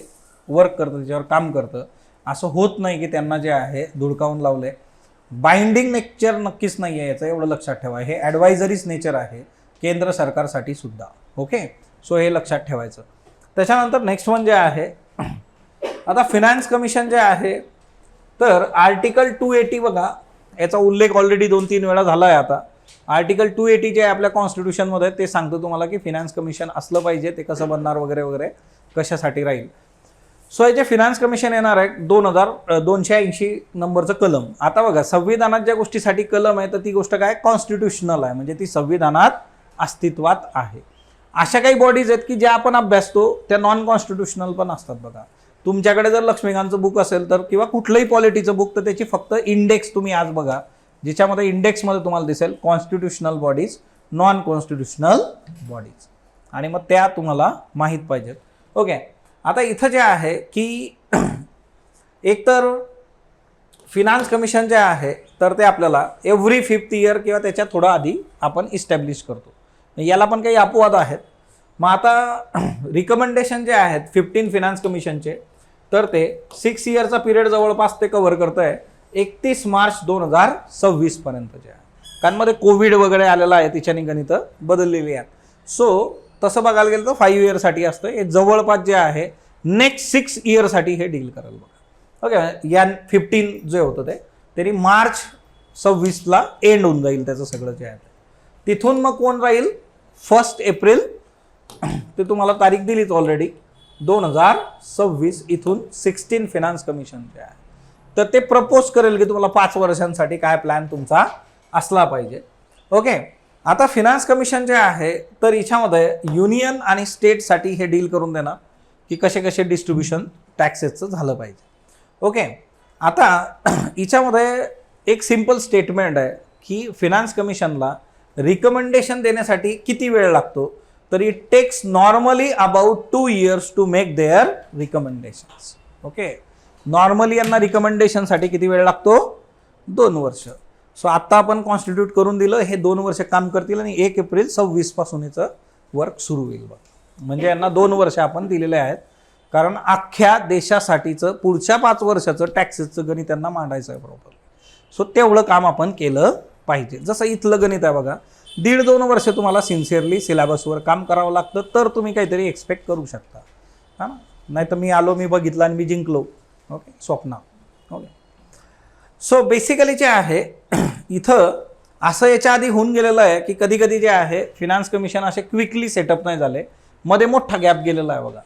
वर्क करतं, त्याच्यावर काम करतं. असं होत नाही की त्यांना जे आहे धुडकावून लावले. बाइंडिंग नेचर नक्कीच नाही आहे याचं, एवढं लक्षात ठेवा. हे ॲडवायझरीच नेचर आहे केंद्र सरकारसाठी सुद्धा. ओके, सो हे लक्षात ठेवायचं. त्याच्यानंतर नेक्स्ट वन जे आहे, आता फिनान्स कमिशन जे आहे तर आर्टिकल 280 बघा, याचा उल्लेख ऑलरेडी 2-3 वेळा झाला आहे. आता आर्टिकल 280 जे आहे आपल्या कॉन्स्टिट्यूशनमध्ये ते सांगतं तुम्हाला की फिनान्स कमिशन असलं पाहिजे, ते कसं बनणार वगैरे वगैरे, कशासाठी राहील. सो याचे फिनान्स कमिशन येणार आहे 280 नंबरचं कलम. आता बघा, संविधानात ज्या गोष्टीसाठी कलम आहे तर ती गोष्ट काय, कॉन्स्टिट्यूशनल आहे, म्हणजे ती संविधानात अस्तित्वात आहे. अशा काही बॉडीज आहेत की ज्या आपण अभ्यासतो त्या नॉन कॉन्स्टिट्यूशनल पण असतात बघा. तुमच्याकडे जर लक्ष्मीकांतचं बुक असेल तर किंवा कुठलंही पॉलिटीचं बुक, तर त्याची फक्त इंडेक्स तुम्ही आज बघा, ज्याच्यामध्ये इंडेक्समध्ये तुम्हाला दिसेल constitutional bodies, non constitutional bodies, आणि मग त्या तुम्हाला माहीत पाहिजेत. ओके, आता इथं जे आहे की एकतर फिनान्स कमिशन जे आहे तर ते आपल्याला एव्हरी 5th इयर किंवा त्याच्या थोडं आधी आपण इस्टॅब्लिश करतो. याला पण काही अपवाद आहेत. मग आता रिकमेंडेशन जे आहेत 15 फिनान्स कमिशनचे, तर ते 6 इयरचा पिरियड जवळपास ते कव्हर करतं आहे 31 मार्च 2026 पर्यंतचे आहे. कारण मध्ये कोविड वगैरे आलेला आहे, तिच्याने गणितं बदललेली आहेत. सो तसं बघायला गेलं तर 5 इयरसाठी असतं. हे जवळपास जे आहे नेक्स्ट 6 इयरसाठी हे डील करेल बघा. ओके, या 15 जे होतं ते तरी मार्च 26ला एंड होऊन जाईल त्याचं सगळं जे आहे. तिथून मग कोण राहील, 1 एप्रिल, ते तुम्हाला तारीख दिलीच ऑलरेडी, 2026 इथून 16 फिनान्स कमिशन जे आहे तर ते प्रपोज करेल की तुम्हाला 5 वर्षांसाठी काय प्लॅन तुमचा असला पाहिजे. ओके, आता फिनान्स कमिशन जे आहे तर याच्यामध्ये युनियन आणि स्टेटसाठी हे डील करून देणार. की कसे कसे डिस्ट्रीब्युशन टॅक्सेसचं झालं पाहिजे. ओके, आता हिच्यामध्ये एक सिंपल स्टेटमेंट आहे की फिनान्स कमिशनला रिकमेंडेशन देण्यासाठी किती वेळ लागतो, तर it takes normally about 2 years to make their recommendations. Okay, normally यांना रिकमेंडेशनसाठी किती वेळ लागतो, 2 वर्ष. सो आत्ता आपण कॉन्स्टिट्यूट करून दिलं, हे 2 वर्ष काम करतील आणि 1 एप्रिल 26 पासून याचं वर्क सुरू होईल बघ. म्हणजे यांना 2 वर्ष आपण दिलेले आहेत, कारण अख्ख्या देशासाठीचं पुढच्या 5 वर्षाचं टॅक्सेसचं गणित त्यांना मांडायचं आहे प्रॉपर. सो तेवढं काम आपण केलं पाहिजे. जसं इथलं गणित आहे बघा, 1.5-2 वर्ष तुम्हाला सिन्सिअरली सिलेबसवर काम करावं लागतं, तर तुम्ही काहीतरी एक्सपेक्ट करू शकता, हा ना. नाही तर मी आलो, मी बघितलं आणि मी जिंकलो. ओके, स्वप्न. ओके, सो बेसिकली जे आहे इथं असं याच्या आधी होऊन गेलेलं आहे की कधी कधी जे आहे फिनान्स कमिशन असे क्विकली सेटअप नाही झाले, मध्ये मोठा गॅप गेलेला आहे बघा.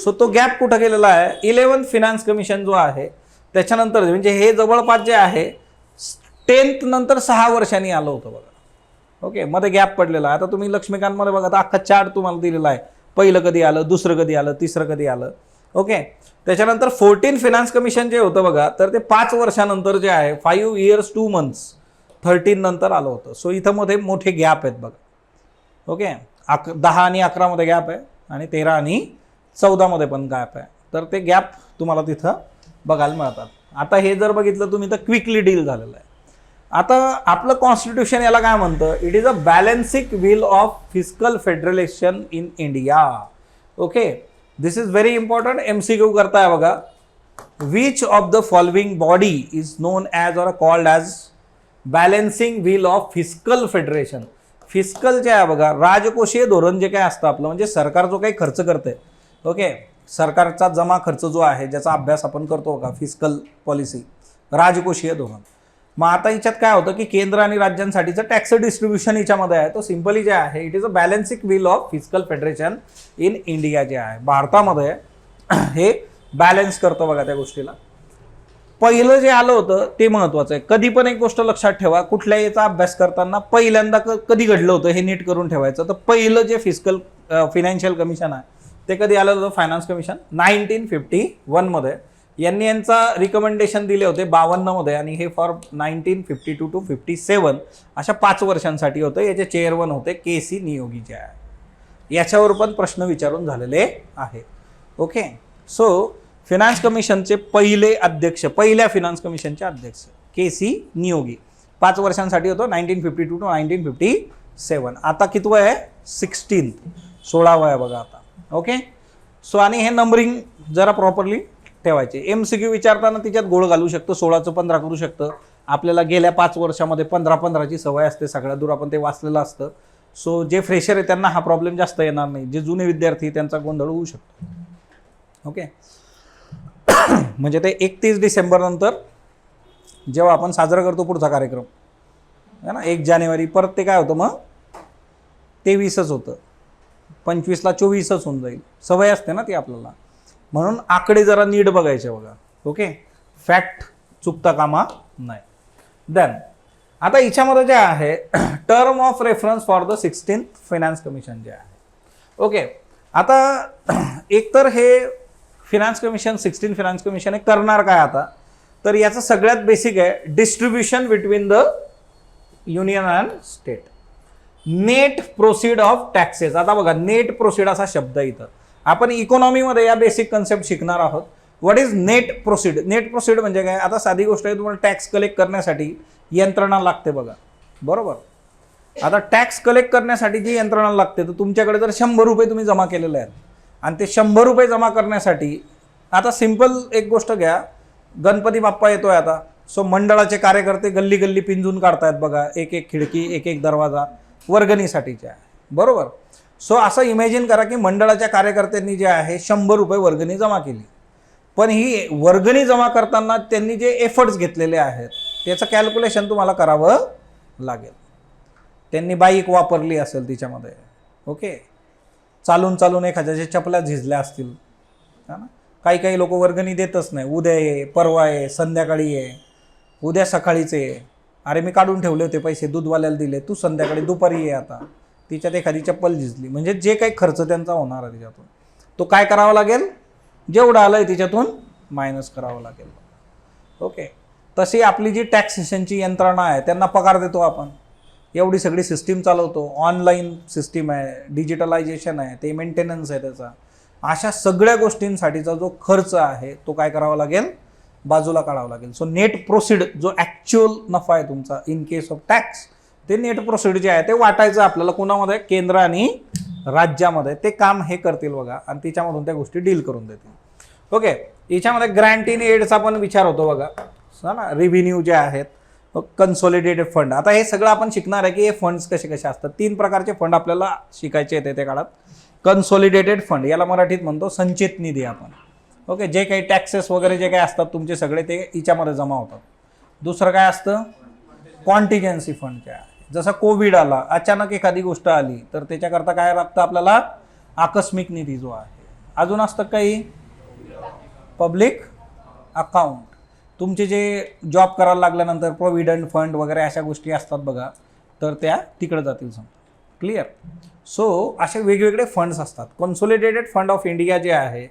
सो तो गॅप कुठं गेलेला आहे, 11th फिनान्स कमिशन जो आहे त्याच्यानंतर, म्हणजे हे जवळपास जे आहे 10th नंतर 6 वर्षांनी आलं होतं बघा. ओके, मध्ये गॅप पडलेला आहे. आता तुम्ही लक्ष्मीकांतमध्ये बघा, तर अख्खा चार्ट तुम्हाला दिलेला आहे, पहिलं कधी आलं, दुसरं कधी आलं, तिसरं कधी आलं. ओके, त्याच्यानंतर 14 फिनान्स कमिशन जे होतं बघा, तर ते 5 वर्षानंतर जे आहे 5 years 2 months 13 नंतर आलं होतं. सो इथं मध्ये मोठे गॅप आहेत बघा. ओके, 10 आणि 11 मध्ये गॅप आहे आणि 13 आणि 14 मध्ये पण गॅप आहे. तर ते गॅप तुम्हाला तिथं बघायला मिळतात. आता हे जर बघितलं तुम्ही तर क्विकली डील झालेलं आहे. आता आपलं कॉन्स्टिट्यूशन याला काय म्हणतं, it is a balancing wheel of fiscal federation in India. Okay, this is very important. MCQ करताय बघा, which of the following body is non as or called as balancing wheel of fiscal federation. Fiscal जे आहे बघा, राजकोषीय धोरण जे काय असतं आपलं, म्हणजे सरकार जो काही खर्च करते, ओके, सरकारचा जमा खर्च जो आहे ज्याचा अभ्यास आपण करतो का, फिस्कल पॉलिसी, राजकोषीय धोरण. मग आता याच्यात काय होतं की केंद्र आणि राज्यांसाठीचं टॅक्स डिस्ट्रीब्युशन याच्यामध्ये आहे, तो सिम्पली जे आहे it is a balancing wheel of fiscal federation in India जे आहे भारतामध्ये हे बॅलन्स करतं बघा त्या गोष्टीला. पहिलं जे आलं होतं ते महत्वाचं आहे. कधी पण एक गोष्ट लक्षात ठेवा, कुठल्या याचा अभ्यास करताना पहिल्यांदा कधी घडलं होतं हे नीट करून ठेवायचं. तर पहिलं जे फिस्कल फिनान्शियल कमिशन आहे ते कधी आलं होतं, फायनान्स कमिशन 1951 मध्ये. यांनी यांचा रिकमेंडेशन दिले होते 52 मध्ये आणि हे फॉर 1952 to 57 अशा 5 वर्षांसाठी होतं. याचे चेअरमन होते KC नियोगी जे आहे. याच्यावर पण प्रश्न विचारून झालेले आहे. ओके, सो फिनान्स कमिशनचे पहिले अध्यक्ष, पहिल्या फिनान्स कमिशनचे अध्यक्ष KC नियोगी, 5 वर्षांसाठी होतं 1952 to 1957. आता कितवं आहे, 16th आहे बघा आता. ओके, सो आणि हे नंबरिंग जरा प्रॉपरली ठेवायचे. MCQ विचारताना तिच्यात गोळ घालू शकतो, 16चं 15 करू शकतं. आपल्याला गेल्या 5 वर्षामध्ये 15-15ची सवय असते, सगळ्या दूर आपण ते वाचलेलं असतं. सो जे फ्रेशर आहे त्यांना हा प्रॉब्लेम जास्त येणार नाही. जे जुने विद्यार्थी त्यांचा गोंधळ होऊ शकतो. ओके, म्हणजे ते 31 डिसेंबर नंतर जेव्हा आपण साजरा करतो पुढचा कार्यक्रम है ना, 1 जानेवारी, परत ते काय होतं मग 23च होतं, 25ला 24च होऊन जाईल. सवय असते ना ती आपल्याला, म्हणून आकडे जरा नीट बघायचे बघा. ओके, फॅक्ट चुकता कामा नाही. देन आता हिच्यामध्ये जे आहे term of reference for the 16th finance commission जे आहे. ओके, आता एकतर हे फिनान्स कमिशन 16 फिनान्स कमिशन हे करणार काय आता, तर याचं सगळ्यात बेसिक आहे distribution between the union and state. Net proceed of taxes. आता बघा, नेट प्रोसीड असा शब्द इथं आपण इकॉनॉमीमध्ये या बेसिक कन्सेप्ट शिकणार आहोत. What is net proceed. Net proceed म्हणजे काय, आता साधी गोष्ट आहे, तुम्हाला टॅक्स कलेक्ट करण्यासाठी यंत्रणा लागते बघा, बरोबर. आता टॅक्स कलेक्ट करण्यासाठी जी यंत्रणा लागते, तर तुमच्याकडे जर 100 रुपये तुम्ही जमा केलेले आहेत आणि ते 100 रुपये जमा करण्यासाठी, आता सिंपल एक गोष्ट घ्या, गणपती बाप्पा येतोय आता, सो मंडळाचे कार्यकर्ते गल्ली गल्ली पिंजून काढतायत बघा, एक एक खिडकी, एक एक दरवाजा वर्गणीसाठीच्या, बरोबर. सो असं इमॅजिन करा की मंडळाच्या कार्यकर्त्यांनी जे आहे 100 रुपये वर्गणी जमा केली, पण ही वर्गणी जमा करताना त्यांनी जे एफर्ट्स घेतलेले आहेत त्याचं कॅल्क्युलेशन तुम्हाला करावं लागेल. त्यांनी बाईक वापरली असेल तिच्यामध्ये, ओके, चालून चालून एखाद्याच्या चपल्या झिजल्या असतील, है ना. काही काही लोक वर्गणी देतच नाही, उद्या ये, परवा ये, संध्याकाळी ये, उद्या सकाळीच ये, अरे मी काढून ठेवले होते पैसे, दूधवाल्याला दिले, तू संध्याकाळी दुपारी ये. आता तिच्यात एखादी चप्पल झिजली, म्हणजे जे काही खर्च त्यांचा होणार आहे त्याच्यातून तो काय करावा लागेल, जेवढं आलंय त्याच्यातून मायनस करावं लागेल. ओके, तशी आपली जी टॅक्सेशनची यंत्रणा आहे त्यांना पगार देतो आपण, एवढी सगळी सिस्टीम चालवतो, ऑनलाईन सिस्टीम आहे, डिजिटलायझेशन आहे, ते मेंटेनन्स आहे त्याचा, अशा सगळ्या गोष्टींसाठीचा जो खर्च आहे तो काय करावा लागेल, बाजूला काढावा लागेल. सो नेट प्रोसीड जो ॲक्च्युअल नफा आहे तुमचा इन केस ऑफ टॅक्स, ते नेट प्रोसीड जे आहे ते वाटायचं आपल्याला कोणामध्ये, केंद्र आणि राज्यामध्ये. ते काम हे करतील बघा आणि त्याच्यामधून त्या गोष्टी डील करून देतील. ओके, याच्यामध्ये ग्रँट इन एडचा पण विचार होतो बघा ना, रेव्हेन्यू जे आहेत, कन्सोलिडेटेड फंड. आता हे सगळं आपण शिकणार आहे की हे फंड्स कसे कसे असतात. 3 प्रकारचे फंड आपल्याला शिकायचे आहेत त्या काळात. कन्सोलिडेटेड फंड, याला मराठीत म्हणतो संचित निधी आपण. ओके, जे काही टॅक्सेस वगैरे जे काही असतात तुमचे सगळे ते हिच्यामध्ये जमा होतात. दुसरं काय असतं, कॉन्टिजेन्सी फंड जे आहे, जसं कोविड आला, अचानक एखादी गोष्ट आली तर त्याच्याकरता काय लागतं आपल्याला, आकस्मिक निधी जो आहे. अजून असतं काही पब्लिक अकाउंट, तुमचे जे जॉब करायला लागल्यानंतर प्रोव्हिडंट फंड वगैरे अशा गोष्टी असतात बघा, तर त्या तिकडे जातील समजा. क्लिअर. सो असे वेगवेगळे फंड्स असतात. कन्सोलिडेटेड फंड ऑफ इंडिया जे आहे,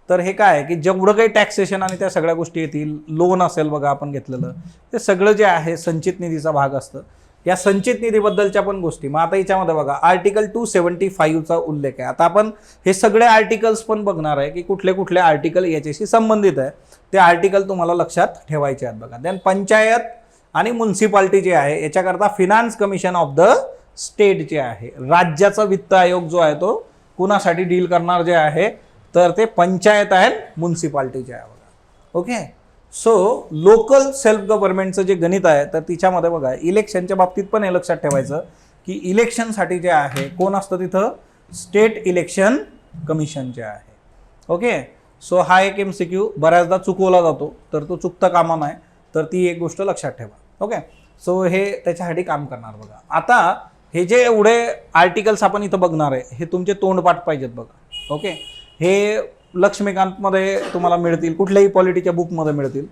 तर हे काय आहे की जेवढं काही टॅक्सेशन आणि त्या सगळ्या गोष्टी येतील, लोन असेल बघा आपण घेतलेलं, ते सगळं जे आहे संचित निधीचा भाग असतं. या संचित निधीबद्दलच्या पण गोष्टी. मग आता याच्यामध्ये बघा आर्टिकल 275चा उल्लेख आहे. आता आपण हे सगळे आर्टिकल्स पण बघणार आहे की कुठले कुठले आर्टिकल याच्याशी संबंधित आहे, ते आर्टिकल तुम्हाला लक्षात ठेवायचे आहेत बघा. देन पंचायत आणि म्युन्सिपाल्टी जे आहे याच्याकरता finance commission of the state जे आहे, राज्याचा वित्त आयोग जो आहे तो कुणासाठी डील करणार जे आहे, तर ते पंचायत अँड म्युन्सिपाल्टी जे आहे बघा. ओके, सो लोकल सेल्फ गव्हर्नमेंटचं जे गणित आहे तर तिच्यामध्ये बघा इलेक्शनच्या बाबतीत पण हे लक्षात ठेवायचं की इलेक्शनसाठी जे आहे कोण असतं तिथं, स्टेट इलेक्शन कमिशन जे आहे. ओके, सो हा एक MCQ बऱ्याचदा चुकवला जातो, तर तो चुकता कामा नाही, तर ती एक गोष्ट लक्षात ठेवा. ओके, सो हे त्याच्यासाठी काम करणार बघा. आता हे जे एवढे आर्टिकल्स आपण इथं बघणार आहे हे तुमचे तोंडपाठ पाहिजेत बघा. ओके, हे लक्ष्मीकांतमध्ये तुम्हाला मिळतील, कुठल्याही पॉलिटीच्या बुकमध्ये मिळतील.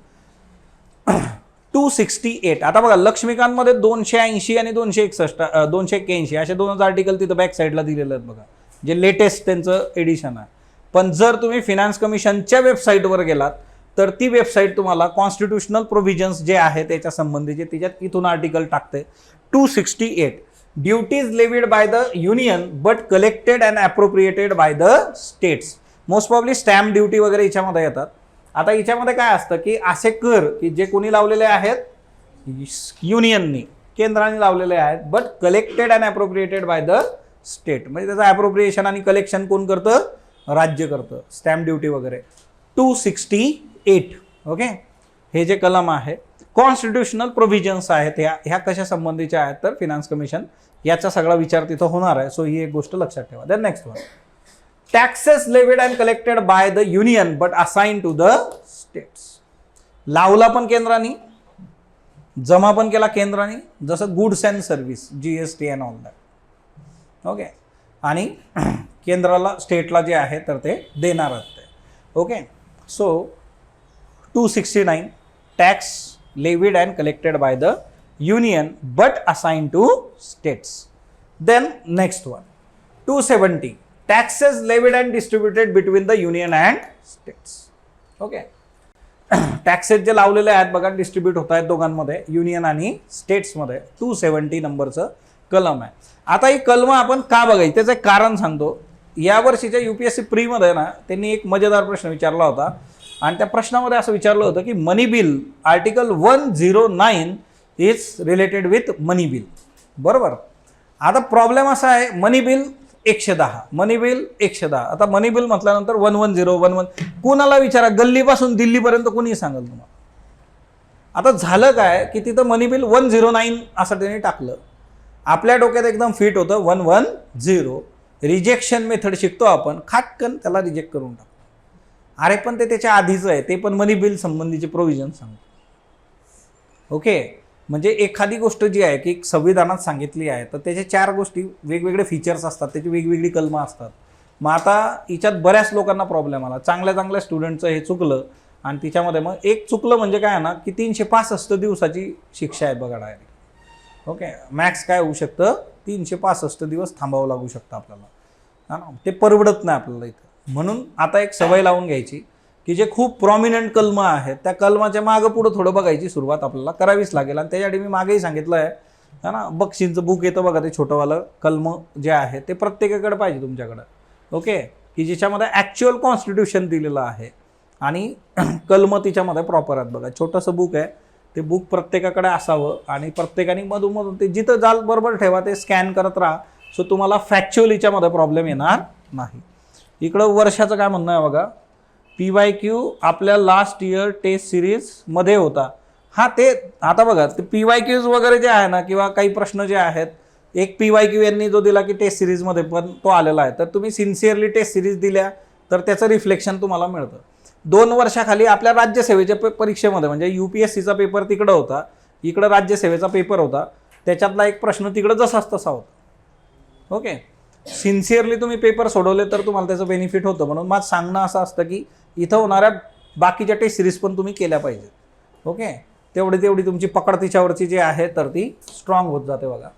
268. आता बघा लक्ष्मीकांतमध्ये 280 आणि 261 281 असे 2 आर्टिकल तिथं बॅक साईडला दिलेले आहेत बघा, जे लेटेस्ट त्यांचं एडिशन आहे. पण जर तुम्ही फिनान्स कमिशनच्या वेबसाईटवर गेलात तर ती वेबसाईट तुम्हाला कॉन्स्टिट्यूशनल प्रोव्हिजन्स जे आहे त्याच्या संबंधीचे त्याच्यात इथून आर्टिकल टाकते. 268 duties levied bye the union but collected and appropriated by the states. Most probably stamp duty वगैरे याच्यामध्ये येतात. आता याच्यामध्ये काय असतं की असे कर की जे कोणी लावलेले आहेत, युनियननी, केंद्राने लावलेले आहेत, but collected and appropriated by the state, म्हणजे त्याचं अप्रोप्रिएशन आणि कलेक्शन कोण करतं, राज्य करतं, स्टॅम्प ड्युटी वगैरे. 268. ओके, हे जे कलम आहे कॉन्स्टिट्यूशनल प्रोव्हिजन्स आहेत, ह्या कशा संबंधीच्या आहेत, तर फिनान्स कमिशन याचा सगळा विचार तिथं होणार आहे. सो ही एक गोष्ट लक्षात ठेवा. Then next one, taxes levied and collected by the union but assigned to the states. लावला पण केंद्राने, जमा पण केला केंद्राने, जसं goods and service, GST and all that. Okay, so केंद्राला स्टेटला जे आहे तर ते देणारच ते. ओके, सो 269 tax levied and collected by the union but assigned to states. Then next one 270 taxes levied and distributed between the union and states. Okay, taxes जे लावलेले आहेत बघा डिस्ट्रीब्यूट होत आहेत दोघांमध्ये, युनियन आणि स्टेट्समध्ये. 270 नंबरचं कलम आहे. आता ही कलम आपण का बघायची त्याचं एक कारण सांगतो. या वर्षीच्या UPSC प्रीमध्ये ना त्यांनी एक मजेदार प्रश्न विचारला होता आणि त्या प्रश्नामध्ये असं विचारलं होतं की money bill article 109 is related with money bill. बरोबर. आता प्रॉब्लेम असा आहे, मनी बिल 110, मनी बिल 110. आता मनी बिल म्हटल्यानंतर 11011 कुणाला विचारा, गल्लीपासून दिल्लीपर्यंत कोणी सांगेल तुम्हाला. आता झालं काय की तिथं मनी बिल 109 असं त्यांनी टाकलं. आपल्या डोक्यात एकदम फिट होतं 110. रिजेक्शन मेथड शिकतो आपण, खाटकन त्याला रिजेक्ट करून टाकतो. अरे पण ते त्याच्या आधीचं आहे, ते पण मनी बिल संबंधीचे प्रोव्हिजन सांगतो. ओके, म्हणजे एखादी गोष्ट जी आहे की संविधानात सांगितली आहे तर त्याच्या 4 गोष्टी वेगवेगळे फीचर्स असतात, त्याची वेगवेगळी कलमं असतात. मग आता हिच्यात बऱ्याच लोकांना प्रॉब्लेम आला, चांगल्या स्टुडंटचं हे चुकलं आणि तिच्यामध्ये मग एक चुकलं म्हणजे काय ना की 365 दिवसाची शिक्षा आहे बघा डायरेक्ट. ओके, मॅक्स काय होऊ शकतं, 365 दिवस थांबावं लागू शकतं आपल्याला. हा ना, ते परवडत नाही आपल्याला इथं. म्हणून आता एक सवय लावून घ्यायची की जे खूप प्रॉमिनंट कलम आहेत त्या कलमाच्या मागं पुढं थोडं बघायची सुरुवात आपल्याला करावीच लागेल. आणि त्याच्यासाठी मी मागेही सांगितलं आहे ना, बक्षींचं बुक येतं बघा, ते छोटंवालं कलम जे आहे ते प्रत्येकाकडे पाहिजे तुमच्याकडं. ओके, की ज्याच्यामध्ये ॲक्च्युअल कॉन्स्टिट्यूशन दिलेलं आहे आणि कलम तिच्यामध्ये प्रॉपर आहेत बघा. छोटंसं बुक आहे, ते बुक प्रत्येकाकडे असावं आणि प्रत्येकाने मधून ते जिथं जाल बरोबर ठेवा, ते स्कॅन करत राहा. सो तुम्हाला फॅक्च्युअल याच्यामध्ये प्रॉब्लेम येणार नाही. इकडं वर्षाचं काय म्हणणं आहे बघा, PYQ आपल्या लास्ट इयर टेस्ट सिरीजमध्ये होता. हा, ते आता बघा, ते PYQs वगैरे जे आहे ना, किंवा काही प्रश्न जे आहेत, एक PYQ यांनी जो दिला की टेस्ट सिरीजमध्ये पण तो आलेला आहे, तर तुम्ही सिन्सिअरली टेस्ट सिरीज दिल्या तर त्याचं रिफ्लेक्शन तुम्हाला मिळतं. 2 वर्षाखाली आपल्या राज्यसेवेच्या परीक्षेमध्ये, म्हणजे UPSCचा पेपर तिकडं होता, इकडं राज्यसेवेचा पेपर होता, त्याच्यातला एक प्रश्न तिकडं जसाच तसा होता. ओके, सिन्सिअरली तुम्ही पेपर सोडवले तर तुम्हाला त्याचं बेनिफिट होतं. म्हणून माझं सांगणं असं असतं की इथं होणाऱ्या बाकीच्या टेस्ट सिरीज पण तुम्ही केल्या पाहिजेत. ओके, तेवढी तुमची पकड तिच्यावरची जी आहे तर ती स्ट्रॉंग होत जाते बघा.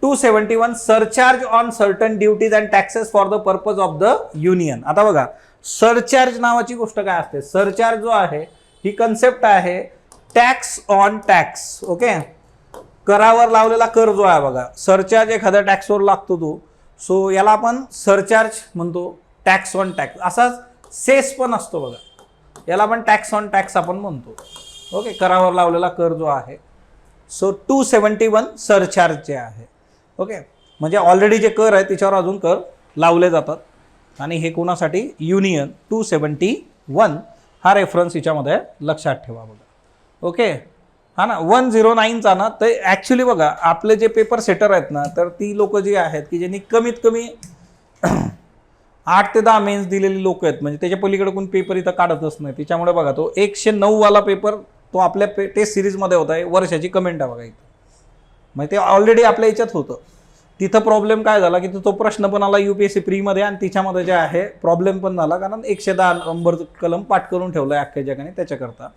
271 surcharge on certain duties and taxes for the purpose of the union. आता बघा, सरचार्ज नावाची गोष्ट काय असते. सरचार्ज जो आहे ही कन्सेप्ट आहे टॅक्स ऑन टॅक्स. ओके, करावर लावलेला कर जो आहे बघा, सरचार्ज एखाद्या टॅक्सवर लागतो तो, सो याला आपण सरचार्ज म्हणतो. टॅक्स ऑन टॅक्स असाच सेस पण असतो बघा, याला आपण टॅक्स ऑन टॅक्स आपण म्हणतो. ओके, करावर लावलेला कर जो आहे. सो 271 सरचार्ज जे आहे. ओके, म्हणजे ऑलरेडी जे कर आहे त्याच्यावर अजून कर लावले जातात. आणि हे कोणासाठी, युनियन. 271 हा रेफरन्स याच्यामध्ये लक्षात ठेवा बघा. ओके, हा ना. 109चा ना, तर ॲक्च्युली बघा, आपले जे पेपर सेटर आहेत ना, तर ती लोक जी आहेत की ज्यांनी कमीत कमी 8 ते 10 मेन्स दिलेली लोक आहेत, म्हणजे त्याच्या पलीकडे कोण पेपर इथं काढतच नाही. त्याच्यामुळे बघा, तो 109 वाला पेपर तो आपल्या टेस्ट सिरीजमध्ये होता. वर्षाची कमेंट आहे बघा इथं, म्हणजे ते ऑलरेडी आपल्या याच्यात होतं. तिथं प्रॉब्लेम काय झाला की तो प्रश्न पण आला UPSC प्रीमध्ये, आणि तिच्यामध्ये जे आहे प्रॉब्लेम पण झाला कारण 110 नंबरचं कलम पाठ करून ठेवलं आहे अख्ख्या जगाने त्याच्याकरता.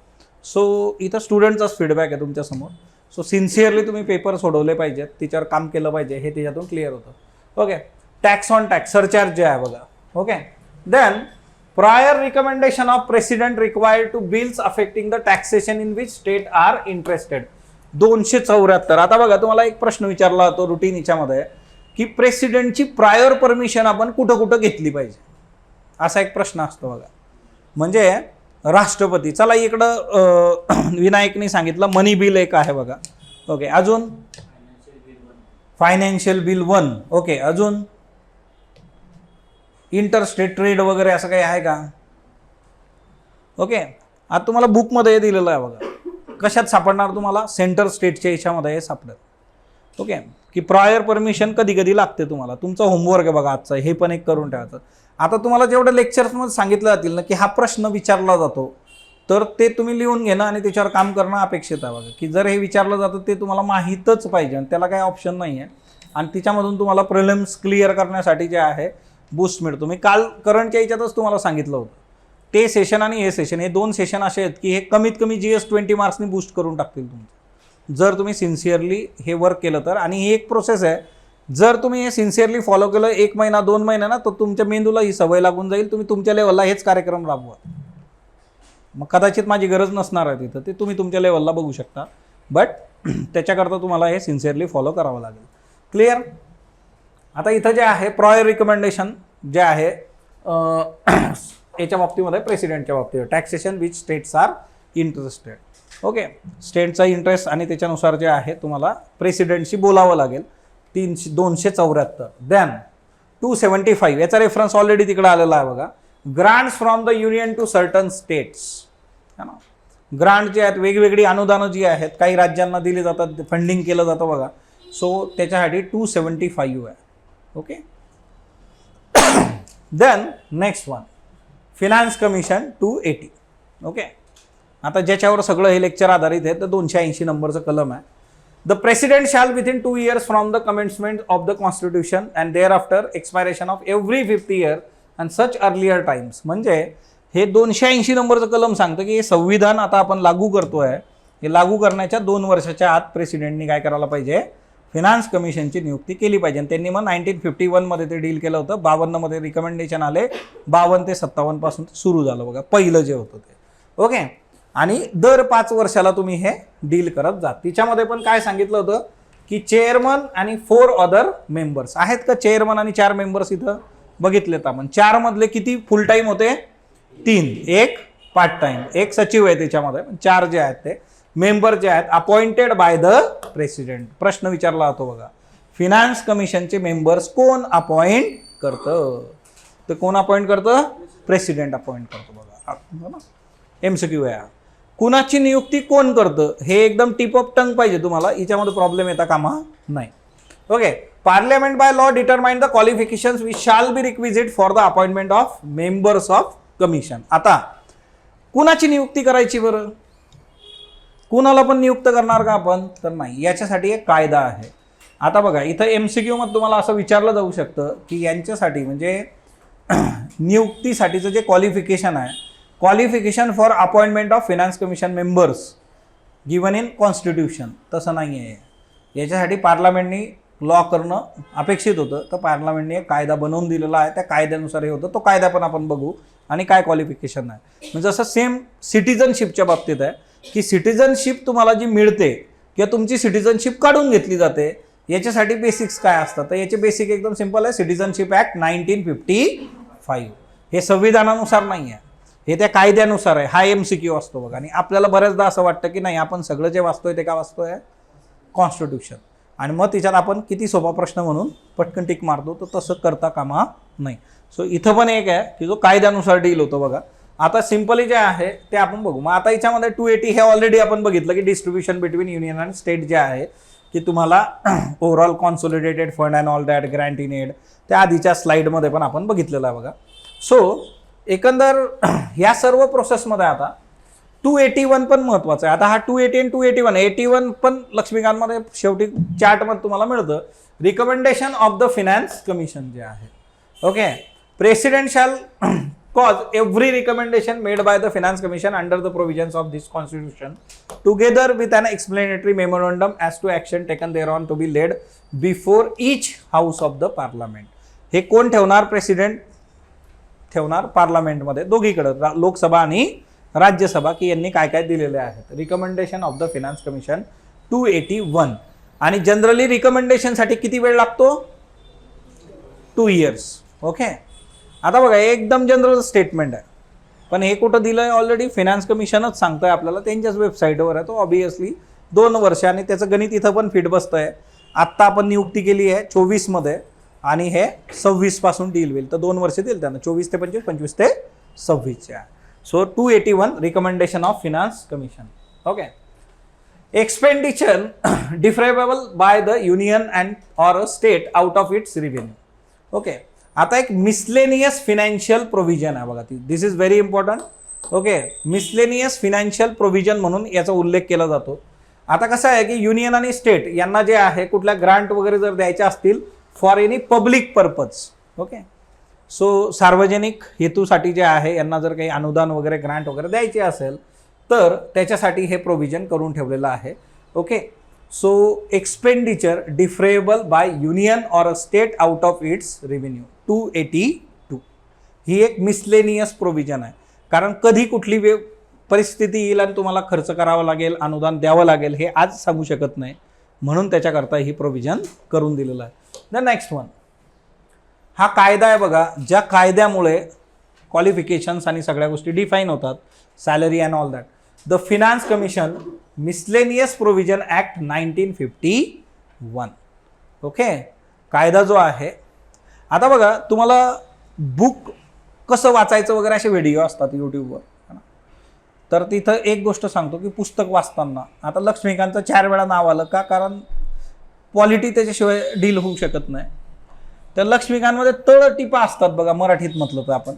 सो इथं स्टुडंटचाच फीडबॅक आहे तुमच्यासमोर. सो सिन्सिअरली तुम्ही पेपर सोडवले पाहिजेत, तिच्यावर काम केलं पाहिजे, हे त्याच्यातून क्लिअर होतं. Okay, tax on tax surcharge जे आहे बघा. Okay, then prior recommendation of president required to bills affecting the taxation in which state are interested. 274. आता बघा, तुम्हाला एक प्रश्न विचारला होतो रुटीन याच्यामध्ये की प्रेसिडेंटची प्रायर परमिशन आपण कुठं कुठं घेतली पाहिजे, असा एक प्रश्न असतो बघा. म्हणजे राष्ट्रपती, चला इकडं विनायकनी सांगितलं मनी बिल एक आहे बघा. ओके, अजून फायनान्शियल बिल 1. ओके, अजून इंटरस्टेट ट्रेड वगैरे असं काही आहे का. ओके, आता तुम्हाला बुकमध्ये दिलेलं आहे बघा. कशात सापडणार तुम्हाला, सेंटर स्टेटच्या याच्यामध्ये हे सापडेल. ओके, की प्रायर परमिशन कधी कधी लागते तुम्हाला. तुमचा होमवर्क आहे बघा आजचा, हे पण एक करून ठेवायचं. आता तुम्हाला जेवढं लेक्चर्समध्ये सांगितलं जातील ना की हा प्रश्न विचारला जातो, तर ते तुम्ही लिहून घेणं आणि त्याच्यावर काम करणं अपेक्षित आहे बघा. की जर हे विचारलं जातं ते तुम्हाला माहीतच पाहिजे, आणि त्याला काही ऑप्शन नाही आहे. आणि तिच्यामधून तुम्हाला प्रिलिम्स क्लिअर करण्यासाठी जे आहे बूस्ट मिळतो. मी काल करंटच्या याच्यातच तुम्हाला सांगितलं होतं, ते सेशन आणि हे सेशन, हे 2 सेशन असे आहेत की हे कमीत कमी GS 20 मार्क्सनी बूस्ट करून टाकतील तुमचं, जर तुम्ही सिन्सिअरली हे वर्क केलं तर. आणि ही एक प्रोसेस आहे, जर तुम्ही हे सिन्सिअरली फॉलो केलं 1 महिना 2 महिना ना, तर तुमच्या मेंदूला ही सवय लागून जाईल. तुम्ही तुमच्या लेवलला हेच कार्यक्रम राबवा. मग कदाचित माझी गरज नसणार आहे तिथं, ते तुम्ही तुमच्या लेवलला बघू शकता. बट त्याच्याकरता तुम्हाला हे सिन्सिअरली फॉलो करावं लागेल. क्लिअर. आता इथं जे आहे प्रायर रिकमेंडेशन जे आहे याच्या बाबतीमध्ये, प्रेसिडेंटच्या बाबतीत, taxation which states are interested. Okay, स्टेटचा इंटरेस्ट आणि त्याच्यानुसार जे आहे तुम्हाला प्रेसिडेंटशी बोलावं लागेल. 274. देन 275 याचा रेफरन्स ऑलरेडी तिकडे आलेला आहे बघा. Grants from the union to certain states. है ना, ग्रांट जे आहेत वेगवेगळी अनुदानं जी आहेत काही राज्यांना दिली जातात, फंडिंग केलं जातं बघा. सो त्याच्यासाठी 275 आहे. Okay, then next one, finance commission 280. Okay, आता ज्याच्यावर सगळं हे लेक्चर आधारित आहे तर 280 नंबरचं कलम आहे. The president shall within 2 years from the commencement of the constitution and thereafter expiration of every 50 year and such earlier times. म्हणजे हे 280 नंबरचं कलम सांगतं की हे संविधान आता आपण लागू करतोय, हे लागू करण्याच्या 2 वर्षाच्या आत प्रेसिडेंटनी काय करायला पाहिजे, फिनान्स कमिशनची नियुक्ती केली पाहिजे. आणि त्यांनी मग 1951 मध्ये ते डील केलं होतं. 52 मध्ये रिकमेंडेशन आले, 52 ते 57 पासून सुरू झालं बघा पहिलं जे होतं ते. ओके. आणि दर 5 वर्षाला तुम्ही हे डील करत जा. तिच्यामध्ये पण काय सांगितलं होतं की चेअरमन आणि 4 अदर मेंबर्स आहेत का. चेअरमन आणि 4 मेंबर्स इथं बघितलेत आपण. 4 मधले किती फुल टाइम होते, 3, एक पार्ट टाइम, एक सचिव आहे त्याच्यामध्ये. 4 जे आहेत ते मेंबर जे आहेत अपॉइंटेड बाय द प्रेसिडेंट. प्रश्न विचारला होतो बघा, फिनान्स कमिशनचे मेंबर्स कोण अपॉइंट करतं, तर कोण अपॉइंट करतं, प्रेसिडेंट अपॉइंट करतो बघा. MCQ आहे. कुणाची नियुक्ती कोण करतं हे एकदम टिप ऑफ टंग पाहिजे तुम्हाला, याच्यामध्ये प्रॉब्लेम येता कामा नाही. Okay. Parliament by law determine the qualifications which shall be requisite for the appointment of members of commission. आता कुणाची नियुक्ती करायची बरं, कुणाला पण नियुक्त करणार का आपण, तर नाही. याच्यासाठी एक कायदा आहे. आता बघा इथं MCQ मध्ये तुम्हाला असं विचारलं जाऊ शकतं की यांच्यासाठी म्हणजे नियुक्तीसाठीचं जे क्वालिफिकेशन आहे, qualification for appointment of finance commission members given in constitution, तसं नाही आहे. याच्यासाठी पार्लमेंटनी लॉ करणं अपेक्षित होतं, तर पार्लमेंटने एक कायदा बनवून दिलेला आहे. त्या कायद्यानुसार हे होतं. तो कायदा पण आपण बघू आणि काय क्वालिफिकेशन आहे. म्हणजे जसं सेम सिटिझनशिपच्या बाबतीत आहे की सिटिझनशिप तुम्हाला जी मिळते किंवा तुमची सिटिझनशिप काढून घेतली जाते, याच्यासाठी बेसिक्स काय असतात, तर याचे बेसिक एकदम सिंपल आहे. Citizenship act 1955. हे संविधानानुसार नाही आहे, हे त्या कायद्यानुसार आहे. हा MCQ असतो बघा. आणि आपल्याला बऱ्याचदा असं वाटतं की नाही आपण सगळं जे वाचतोय ते का वाचतोय, कॉन्स्टिट्यूशन. आणि मग तिच्यात आपण किती सोपा प्रश्न म्हणून पटकन टिक मारतो, तर तसं करता कामा नाही. सो इथं पण एक आहे की जो कायद्यानुसार डील होतो बघा. आता सिंपली जे आहे ते आपण बघू. मग आता याच्यामध्ये 280 हे ऑलरेडी आपण बघितलं की डिस्ट्रीब्युशन बिटवीन युनियन आणि स्टेट जे आहे की तुम्हाला overall consolidated fund and all that, grant in aid, त्या आधीच्या स्लाइडमध्ये पण आपण बघितलेलं आहे बघा. सो एकंदर या सर्व प्रोसेसमध्ये आता 281 पण महत्वाचं आहे. आता हा 280 आणि 281, 81 पण लक्ष्मीकांतमध्ये शेवटी चार्टमध्ये तुम्हाला मिळतं. Recommendation of the finance commission जे आहे. Okay. President shall cause every recommendation made by the finance commission under the provisions of this constitution together with an explanatory memorandum as to action taken thereon to be laid before each house of the parliament. हे कोण ठेवणार, president ठेवणार पार्लमेंटमध्ये दोघीकडे, लोकसभा आणि राज्यसभा, की यांनी काय काय दिलेले आहेत. Recommendation of the finance commission 281. आणि जनरली रिकमेंडेशनसाठी किती वेळ लागतो, 2 years. ओके. आता बघा एकदम जनरल स्टेटमेंट आहे, पण हे कुठं दिलं आहे ऑलरेडी, फिनान्स कमिशनच सांगतोय आपल्याला, त्यांच्याच वेबसाईटवर आहे. तो ऑब्वियसली 2 वर्ष आणि त्याचं गणित इथं पण फिट बसतं आहे. आत्ता आपण नियुक्ती केली आहे 24 मध्ये आणि हे 26 पासून डील होईल, तर 2 वर्ष देईल त्यांना, 24 ते 25, 25 ते 26. So 281 recommendation of finance commission. Okay. Expenditure defrayable by the union and or a state out of its revenue. Okay. आता एक मिसलेनियस फिनान्शियल प्रोव्हिजन आहे बघा, ती this is very important. Okay. Miscellaneous financial provision म्हणून याचा उल्लेख केला जातो. आता कसं आहे की युनियन आणि स्टेट यांना जे आहे कुठल्या ग्रांट वगैरे जर द्यायच्या असतील for any public purpose, okay, so सार्वजनिक हेतूसाठी जे आहे यांना जर काही अनुदान वगैरे ग्रांट वगैरे द्यायचे असेल तर त्याच्यासाठी हे प्रोव्हिजन करून ठेवलेलं आहे. Okay. So expenditure defrayable by union or a state out of its revenue 282. ही एक मिसलेनियस प्रोव्हिजन आहे, कारण कधी कुठली परिस्थिती येईल आणि तुम्हाला खर्च करावा लागेल, अनुदान द्यावं लागेल, हे आज सांगू शकत नाही, म्हणून त्याच्याकरता ही प्रोव्हिजन करून दिलेलं आहे. द नेक्स्ट वन, हा कायदा आहे बघा, ज्या कायद्यामुळे क्वालिफिकेशन्स आणि सगळ्या गोष्टी डिफाईन होतात, salary and all that. The finance commission miscellaneous provision act 1951. Okay. कायदा जो आहे, आता बघा तुम्हाला बुक कसं वाचायचं वगैरे असे व्हिडिओ असतात यूट्यूबवर, तर तिथं एक गोष्ट सांगतो की पुस्तक वाचताना आता लक्ष्मीकांतचं 4 वेळा नाव आलं का, कारण पॉलिटी त्याच्याशिवाय डील होऊ शकत नाही. तर लक्ष्मीकांतमध्ये तळटीपा असतात बघा, मराठीत म्हटलं तर आपण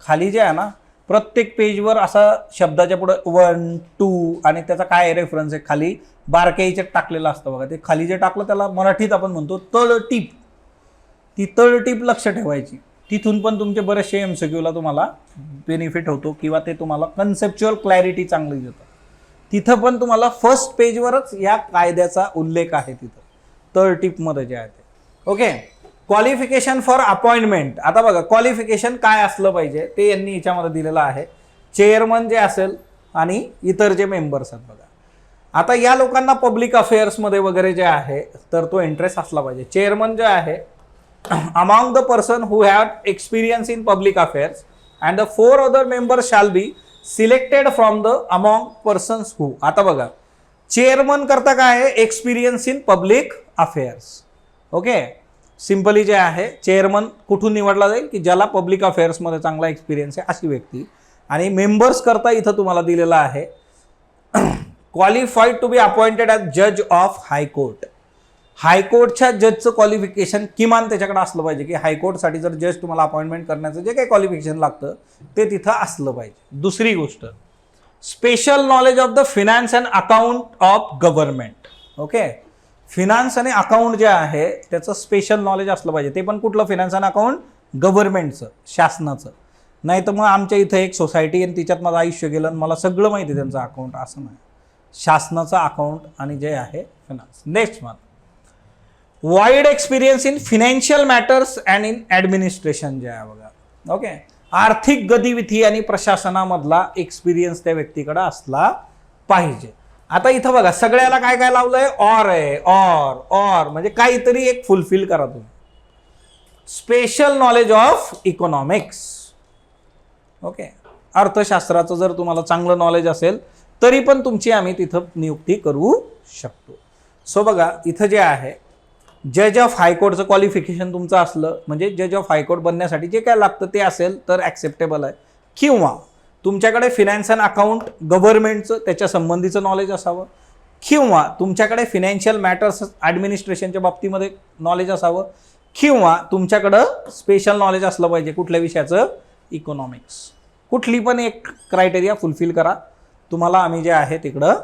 खाली जे आहे ना प्रत्येक पेजवर असा शब्दाच्या पुढे 1, 2 आणि त्याचा काय रेफरन्स आहे खाली बारकाईचे टाकलेलं असतं बघा, ते खाली जे टाकलं त्याला मराठीत आपण म्हणतो तळटीप. ती तळटीप लक्ष ठेवायची, तिथून पण तुमचे बरेचसे MCQला तुम्हाला बेनिफिट होतो किंवा ते तुम्हाला कन्सेप्च्युअल क्लॅरिटी चांगली देतं. तिथं पण तुम्हाला फर्स्ट पेजवरच या कायद्याचा उल्लेख आहे, तिथं तळटीपमध्ये जे आहे ते. Okay, qualification for appointment. आता बघा क्वालिफिकेशन काय असलं पाहिजे ते यांनी याच्यामध्ये दिलेलं आहे. चेअरमन जे असेल आणि इतर जे मेंबर्स आहेत बघा. आता या लोकांना पब्लिक अफेअर्समध्ये वगैरे जे आहे तर तो इंटरेस्ट असला पाहिजे. चेअरमन जे आहे among the person who have experience in public affairs and the 4 other members shall be selected from the among persons who. आता बघा चेअरमन करता काय आहे, experience in public affairs. Okay, simply जे आहे चेअरमन कुठून निवडला जाईल की ज्याला पब्लिक अफेअर्समध्ये चांगला एक्सपिरियन्स आहे अशी व्यक्ती. आणि मेंबर्स करता इथं तुम्हाला दिलेलं आहे qualified to be appointed as जज ऑफ हायकोर्ट. हायकोर्टच्या जजचं क्वालिफिकेशन किमान त्याच्याकडे असलं पाहिजे की हायकोर्टसाठी जर जज तुम्हाला अपॉइंटमेंट करण्याचं जे काही क्वालिफिकेशन लागतं ते तिथं असलं पाहिजे. दुसरी गोष्ट, special knowledge of the finance and account of government. Okay, finance आणि अकाउंट जे आहे त्याचं स्पेशल नॉलेज असलं पाहिजे. ते पण कुठलं फिनान्स आणि अकाउंट, गव्हर्नमेंटचं, शासनाचं. नाही तर मग आमच्या इथं एक सोसायटी आणि तिच्यात माझं आयुष्य गेलं आणि मला सगळं माहिती आहे त्यांचं अकाउंट, असं नाही. शासनाचं अकाउंट आणि जे आहे finance. Next one, wide experience in financial matters and in administration जे आहे बघा. ओके, आर्थिक गतिविधी आणि प्रशासनामधला एक्सपिरियन्स त्या व्यक्तीकडे असला पाहिजे. आता इथं बघा सगळ्याला काय काय लावलंय, ऑर आहे. ऑर म्हणजे काहीतरी एक फुलफिल करा तुम्ही. Special knowledge of economics. Okay, अर्थशास्त्राचं जर तुम्हाला चांगलं नॉलेज असेल तरी पण तुमची आम्ही तिथं नियुक्ती करू शकतो. सो बघा इथं जे आहे जज ऑफ हायकोर्टचं क्वालिफिकेशन तुमचं असलं म्हणजे जज ऑफ हायकोर्ट बनण्यासाठी जे काय लागतं ते असेल तर ॲक्सेप्टेबल आहे. किंवा तुमच्याकडे फिनान्स अँड अकाउंट गव्हर्नमेंटचं त्याच्या संबंधीचं नॉलेज असावं. किंवा तुमच्याकडे फिनान्शियल मॅटर्स ॲडमिनिस्ट्रेशनच्या बाबतीमध्ये नॉलेज असावं. किंवा तुमच्याकडं स्पेशल नॉलेज असलं पाहिजे कुठल्या विषयाचं, इकॉनॉमिक्स. कुठली पण एक क्रायटेरिया फुलफिल करा, तुम्हाला आम्ही जे आहे तिकडं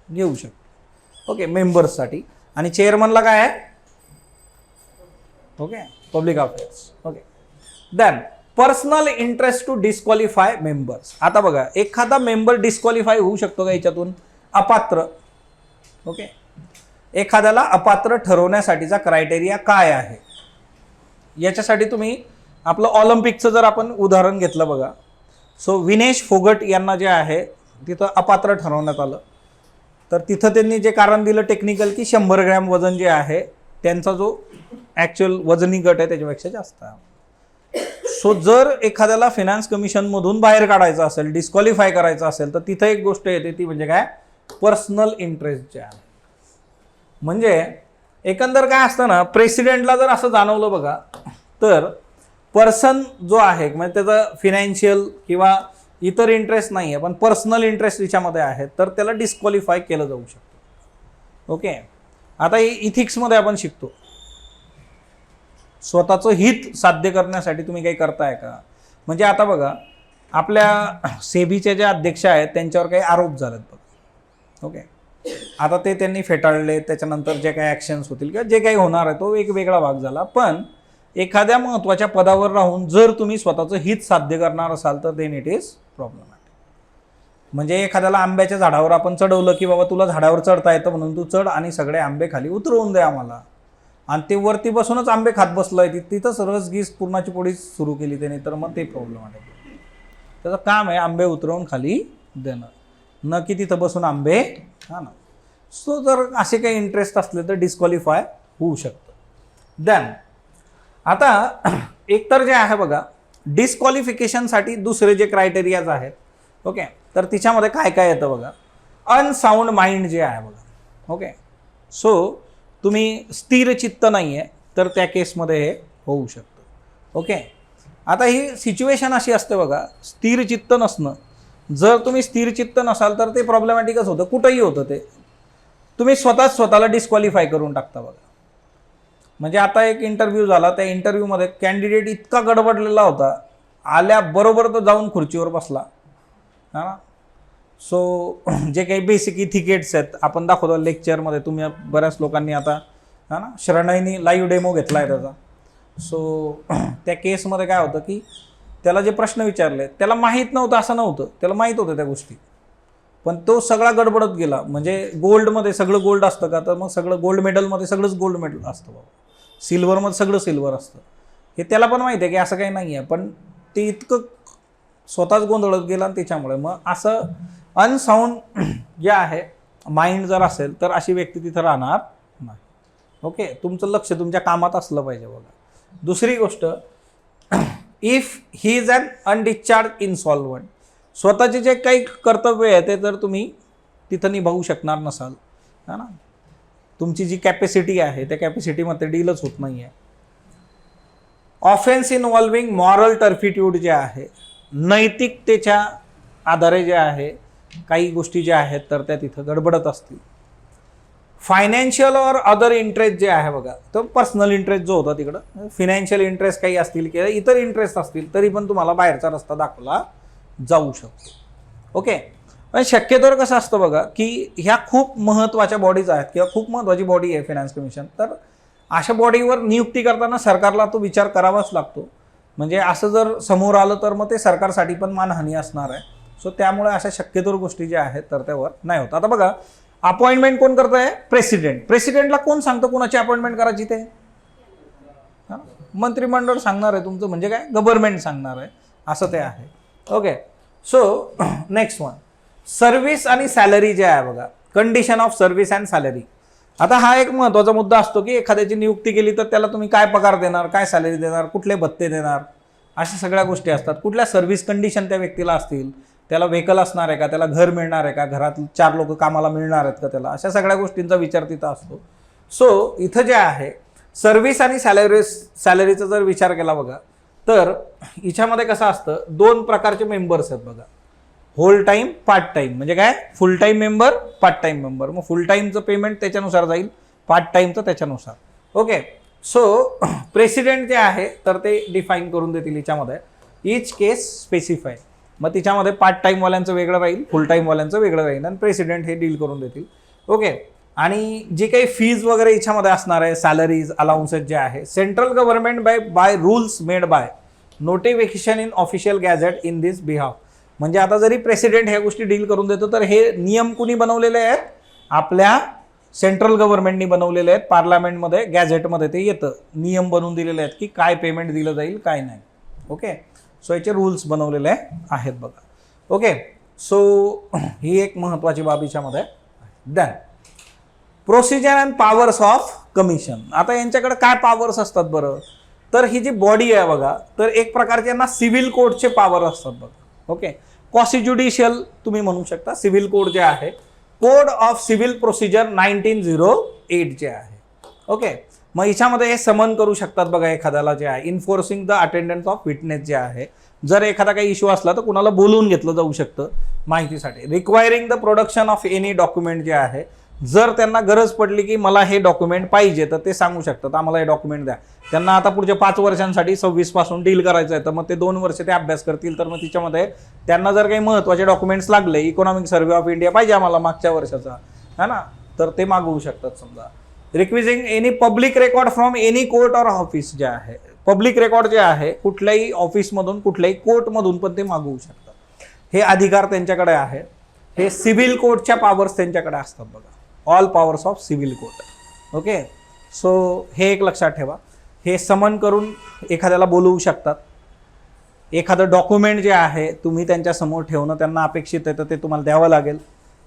घेऊ शकतो. ओके, मेंबर्ससाठी. आणि चेअरमनला काय आहे, okay, public affairs. Okay, then personal interest to disqualify members. आता बघा एखादा मेंबर डिस्क्वालिफाय होऊ शकतो का याच्यातून, अपात्र. ओके, एखाद्याला अपात्र ठरवण्यासाठीचा क्रायटेरिया काय आहे याच्यासाठी तुम्ही आपलं ऑलिम्पिकचं जर आपण उदाहरण घेतलं बघा. सो विनेश फोगट यांना जे आहे तिथं अपात्र ठरवण्यात आलं. तर तिथं त्यांनी जे कारण दिलं टेक्निकल की 100 ग्रॅम वजन जे आहे त्यांचा जो ॲक्च्युअल वजनी गट आहे त्याच्यापेक्षा जास्त आहे. सो जर एखाद्याला फिनान्स कमिशनमधून बाहेर काढायचं असेल, डिस्क्वालिफाय करायचं असेल तर तिथं एक गोष्ट येते ती म्हणजे काय, पर्सनल इंटरेस्ट जे आहे. म्हणजे एकंदर काय असतं ना, प्रेसिडेंटला जर असं जाणवलं बघा तर पर्सन जो आहे म्हणजे त्याचं फिनान्शियल किंवा इतर इंटरेस्ट नाही आहे पण पर्सनल इंटरेस्ट याच्यामध्ये आहे तर त्याला डिस्क्वालिफाय केलं जाऊ शकतं. ओके, आता इथिक्समध्ये आपण शिकतो स्वतःचं हित साध्य करण्यासाठी तुम्ही काही करताय का. म्हणजे आता बघा आपल्या सेबीचे जे अध्यक्ष आहेत त्यांच्यावर काही आरोप झालेत बघा. ओके, आता ते त्यांनी फेटाळले, त्याच्यानंतर जे काही ॲक्शन्स होतील किंवा जे काही होणार आहे तो एक वेगळा भाग झाला. पण एखाद्या महत्त्वाच्या पदावर राहून जर तुम्ही स्वतःचं हित साध्य करणार असाल तर देन इट इज प्रॉब्लेमॅटिक. म्हणजे एखाद्याला आंब्याच्या झाडावर आपण चढवलं की बाबा तुला झाडावर चढता येतं म्हणून तू चढ आणि सगळे आंबे खाली उतरवून दे आम्हाला, आणि ते वरती बसूनच आंबे खात बसलं आहे, तिथंच रसगीस पूर्णाची पोळी सुरू केली त्याने, तर मग ते प्रॉब्लेमॅटिक. त्याचं काम आहे आंबे उतरवून खाली देणं, न की तिथं बसून आंबे हा ना. सो जर असे काही इंटरेस्ट असले तर डिस्क्वालिफाय होऊ शकतं. देन आता एकतर जे आहे बघा डिस्क्वालिफिकेशनसाठी दुसरे जे क्रायटेरियाज आहेत. ओके, तर तिच्यामध्ये काय काय येतं बघा. अनसाऊंड माइंड जे आहे बघा. ओके, सो तुम्ही स्थिर चित्त नाही आहे तर त्या केसमध्ये हे होऊ शकतं. ओके, आता ही सिच्युएशन अशी असते बघा, स्थिर चित्त नसणं. जर तुम्ही स्थिर चित्त नसाल तर ते प्रॉब्लेमॅटिकच होतं, कुठंही होतं ते. तुम्ही स्वतःला डिस्क्वालिफाय करून टाकता बघा. म्हणजे आता एक इंटरव्ह्यू झाला, त्या इंटरव्ह्यूमध्ये कॅन्डिडेट इतका गडबडलेला होता, आल्याबरोबर तो जाऊन खुर्चीवर बसला हा ना. सो जे काही बेसिक इथिकेट्स आहेत आपण दाखवतो लेक्चरमध्ये, तुम्ही बऱ्याच लोकांनी आता हा ना श्रणयनी लाईव्ह डेमो घेतला आहे त्याचा. सो त्या केसमध्ये काय होतं की त्याला जे प्रश्न विचारले त्याला माहीत नव्हतं असं नव्हतं, त्याला माहीत होतं त्या गोष्टी. पण तो सगळा गडबडत गेला. म्हणजे गोल्डमध्ये सगळं गोल्ड असतं का, तर मग सगळं गोल्ड मेडलमध्ये सगळंच गोल्ड मेडल असतं बाबा, सिल्वरमध्ये सगळं सिल्वर असतं, हे त्याला पण माहिती आहे की असं काही नाही आहे. पण ते इतकं स्वतःच गोंधळत गेला आणि त्याच्यामुळे मग असं अनसाऊंड जे आहे माइंड जर असेल तर अशी व्यक्ती तिथं राहणार नाही. ओके, तुमचं लक्ष तुमच्या कामात असलं पाहिजे बघा. दुसरी गोष्ट, if he is un undischarged insolvent, स्वतःचे जे काही कर्तव्य आहे ते जर तुम्ही तिथं निभावू शकणार नसाल, है ना, तुमची जी कॅपॅसिटी आहे त्या कॅपॅसिटीमध्ये डीलच होत नाही आहे. ऑफेन्स इन्व्हॉल्विंग मॉरल टर्फिट्यूड जे आहे, नैतिकतेच्या आधारे जे आहे काही गोष्टी ज्या आहेत तर त्या तिथं गडबडत असतील. फायनान्शियल और अदर इंटरेस्ट जे आहे बघा, तर पर्सनल इंटरेस्ट जो होता तिकडं, फिनान्शियल इंटरेस्ट काही असतील किंवा इतर इंटरेस्ट असतील तरी पण तुम्हाला बाहेरचा रस्ता दाखवला जाऊ शकतो. ओके, पण शक्यतोवर कसं असतं बघा की ह्या खूप महत्त्वाच्या बॉडीज आहेत किंवा खूप महत्त्वाची बॉडी आहे फिनान्स कमिशन, तर अशा बॉडीवर नियुक्ती करताना सरकारला तो विचार करावाच लागतो. म्हणजे असं जर समोर आलं तर मग ते सरकारसाठी पण मानहानी असणार आहे. सो त्यामुळे अशा शक्यतोवर गोष्टी ज्या आहेत तर त्यावर नाही होत. आता बघा, अपॉइंटमेंट कोण करत आहे? प्रेसिडेंट. प्रेसिडेंटला कोण सांगतं कोणाची अपॉइंटमेंट करायची ते? मंत्रिमंडळ सांगणार आहे तुमचं, म्हणजे काय, गव्हर्नमेंट सांगणार आहे, असं ते आहे. Okay, so next one, service आणि सॅलरी जे आहे बघा, condition of service and salary. आता हा एक महत्त्वाचा मुद्दा असतो की एखाद्याची नियुक्ती केली तर त्याला तुम्ही काय पगार देणार, काय सॅलरी देणार, कुठले भत्ते देणार, अशा सगळ्या गोष्टी असतात. कुठल्या सर्व्हिस कंडिशन त्या व्यक्तीला असतील, त्याला व्हेकल असणार आहे का, त्याला घर मिळणार आहे का, घरात 4 लोक कामाला मिळणार आहेत का त्याला, अशा सगळ्या गोष्टींचा विचार तिथं असतो. सो इथं जे आहे सर्व्हिस आणि सॅलरीचा जर विचार केला बघा तर हिच्यामध्ये कसं असतं, 2 प्रकारचे मेंबर्स आहेत बघा, होल टाईम, पार्ट टाईम. म्हणजे काय, फुल time member, part time member. मग फुल टाईमचं पेमेंट त्याच्यानुसार जाईल, पार्ट टाईमचं त्याच्यानुसार. ओके, सो प्रेसिडेंट जे आहे तर ते डिफाईन करून देतील हिच्यामध्ये, इच केस स्पेसिफाय. मग तिच्यामध्ये पार्ट टाईमवाल्यांचं वेगळं राहील, फुल टाईमवाल्यांचं वेगळं राहील आणि प्रेसिडेंट हे डील करून देतील. ओके, आणि जे काही फीज वगैरे याच्यामध्ये असणार आहे, सॅलरीज, अलाउन्सेस जे आहे, central government by rules made by notification in official gadget in this behalf. म्हणजे आता जरी प्रेसिडेंट ह्या गोष्टी डील करून देतो तर हे नियम कुणी बनवलेले आहेत? आपल्या सेंट्रल गव्हर्नमेंटनी बनवलेले आहेत. पार्लमेंटमध्ये गॅझेटमध्ये ते येतं, नियम बनवून दिलेले आहेत की काय पेमेंट दिलं जाईल काय नाही. ओके, सो याचे रूल्स बनवलेले आहेत बघा. ओके, सो ही एक महत्त्वाची बाब याच्यामध्ये. Done. Procedure and powers of commission. आता यांच्याकडे काय पॉवर्स असतात बरं, तर ही जी बॉडी आहे बघा, तर एक प्रकारचे यांना सिव्हिल कोडचे पॉवर असतात बघा. ओके, क्वासी ज्युडिशियल तुम्ही म्हणू शकता. सिव्हिल कोड जे आहे, कोड ऑफ सिव्हिल प्रोसिजर 1908 जे आहे. ओके, मग याच्यामध्ये हे समन करू शकतात बघा एखाद्याला जे आहे, enforcing the attendance of witness जे आहे, जर एखादा काही इश्यू असला तर कुणाला बोलवून घेतलं जाऊ शकतं माहितीसाठी. Requiring the production of any document जे आहे, जर त्यांना गरज पडली की मला हे डॉक्युमेंट पाहिजे तर ते सांगू शकतात आम्हाला हे डॉक्युमेंट द्या. त्यांना आता पुढच्या 5 वर्षांसाठी 26 पासून डील करायचं आहे तर मग ते 2 वर्ष ते अभ्यास करतील. तर मग तिच्यामध्ये त्यांना जर काही महत्त्वाचे डॉक्युमेंट्स लागले, इकॉनॉमिक सर्व्हे ऑफ इंडिया पाहिजे आम्हाला मागच्या वर्षाचा, है ना, तर ते मागवू शकतात. समजा requisitioning any public record from any court or office जे आहे, पब्लिक रेकॉर्ड जे आहे कुठल्याही ऑफिसमधून कुठल्याही कोर्टमधून पण ते मागवू शकतात. हे अधिकार त्यांच्याकडे आहे. हे सिव्हिल कोर्टच्या पॉवर्स त्यांच्याकडे असतात बघा, all powers of civil court. Okay, so हे एक लक्षात ठेवा. हे समन करून एखाद्याला बोलवू शकतात. एखादं डॉक्युमेंट जे आहे तुम्ही त्यांच्यासमोर ठेवणं त्यांना अपेक्षित आहे तर ते तुम्हाला द्यावं लागेल.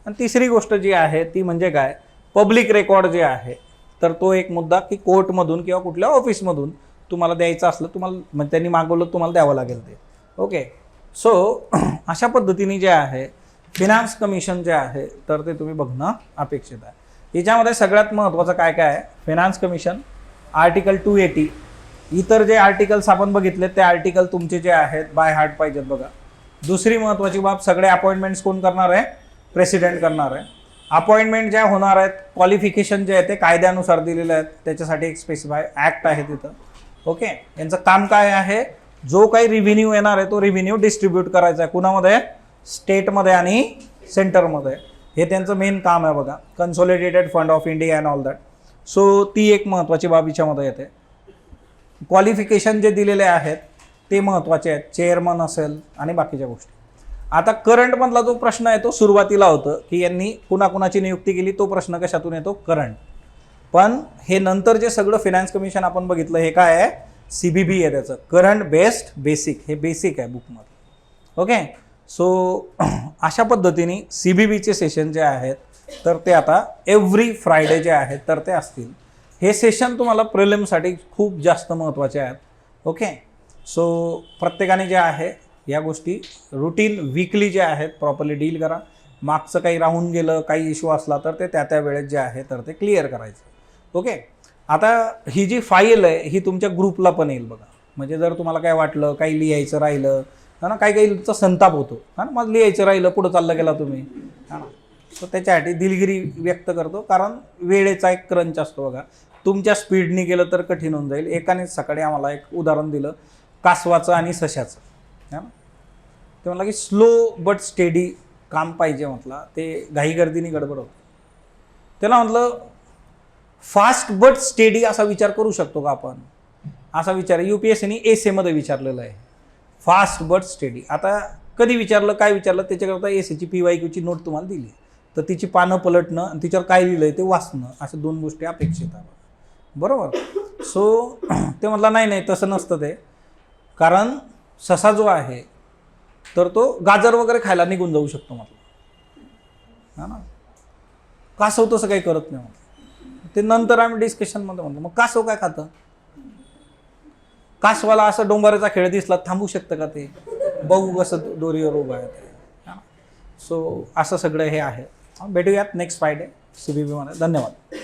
आणि तिसरी गोष्ट जी आहे ती म्हणजे काय, पब्लिक रेकॉर्ड जे आहे तर तो एक मुद्दा की कोर्टमधून किंवा कुठल्या ऑफिसमधून तुम्हाला द्यायचं असलं, तुम्हाला म्हणजे त्यांनी मागवलं तुम्हाला द्यावं लागेल ते. ओके, सो अशा पद्धतीने जे आहे फिनान्स कमिशन जे आहे तर ते तुम्ही बघणं अपेक्षित आहे. याच्यामध्ये सगळ्यात महत्त्वाचं काय काय आहे, फिनान्स कमिशन आर्टिकल 280. इतर जे आर्टिकल्स आपण बघितले ते आर्टिकल तुमचे जे आहेत बाय हार्ट पाहिजेत बघा. दुसरी महत्त्वाची बाब, सगळे अपॉइंटमेंट्स कोण करणार आहे? प्रेसिडेंट करणार आहे. अपॉइंटमेंट ज्या होणार आहेत, क्वालिफिकेशन जे आहे ते कायद्यानुसार दिलेले आहेत, त्याच्यासाठी एक स्पेसिफाय ॲक्ट आहे तिथं. ओके, यांचं काम काय आहे, जो काही रिव्हेन्यू येणार आहे तो रिव्हेन्यू डिस्ट्रीब्यूट करायचा आहे. कुणामध्ये? स्टेटमध्ये आणि सेंटरमध्ये. हे त्यांचं मेन काम आहे बघा, consolidated fund of India and all that. So ती एक महत्त्वाची बाब याच्यामध्ये येते. क्वालिफिकेशन जे दिलेले आहेत ते महत्त्वाचे आहेत, चेअरमन असेल आणि बाकीच्या गोष्टी. आता करंट मधला जो प्रश्न आहे तो सुरुवातीला होतं की यांनी कुणाकुणाची नियुक्ती केली, तो प्रश्न कशातून येतो, करंट. पण हे नंतर जे सगळं फिनान्स कमिशन आपण बघितलं हे काय आहे, CBB आहे त्याचं, करंट बेस्ड बेसिक, हे बेसिक आहे बुकमध्ये. ओके, सो अशा पद्धतीने CBBचे सेशन जे आहेत तर ते आता एव्हरी फ्रायडे जे आहेत तर ते असतील. हे सेशन तुम्हाला प्रिलिमसाठी खूप जास्त महत्त्वाचे आहेत. ओके, सो प्रत्येकाने जे आहे या गोष्टी रुटीन वीकली जे आहेत प्रॉपरली डील करा. मागचं काही राहून गेलं, काही इश्यू असला तर ते त्या वेळेत जे आहे तर ते क्लिअर करायचं. ओके, आता ही जी फाईल आहे ही तुमच्या ग्रुपला पण येईल बघा. म्हणजे जर तुम्हाला काय वाटलं, काही लिहायचं राहिलं हा ना, काही संताप होतो हा ना, मग लिहायचं राहिलं, पुढं चाललं गेला तुम्ही हा ना, सो त्याच्यासाठी दिलगिरी व्यक्त करतो, कारण वेळेचा एक क्रंच असतो बघा. तुमच्या स्पीडनी गेलं तर कठीण होऊन जाईल. एकानेच सकाळी आम्हाला एक उदाहरण दिलं कासवाचं आणि सशाचं है ना, ते म्हणलं की स्लो बट स्टेडी काम पाहिजे म्हटलं, ते घाईगर्दीने गडबड होतं. त्याला म्हटलं फास्ट बट स्टेडी असा विचार करू शकतो का आपण, असा विचार UPSCने एसेमध्ये विचारलेला आहे, फास्ट बट स्टेडी. आता कधी विचारलं, काय विचारलं, त्याच्याकरता एसेची PYQची नोट तुम्हाला दिली, तर तिची पानं पलटणं आणि तिच्यावर काय लिहिलं आहे ते वाचणं, अशा 2 गोष्टी अपेक्षित आहे बरोबर. सो ते म्हटलं नाही तसं नसतं ते, कारण ससा जो आहे तर तो गाजर वगैरे खायला निघून जाऊ शकतो म्हटलं हा ना, कासव तसं काही करत नाही म्हटलं. ते नंतर आम्ही डिस्कशनमध्ये म्हणतो, मग कासव काय खातं, कासवाला असं डोंबाराचा खेळ दिसला थांबू शकतं का ते, बघू कसं दोरीवर उभं आहे ते. सो असं सगळं हे आहे. भेटूयात नेक्स्ट फ्रायडे CBB मध्ये. धन्यवाद.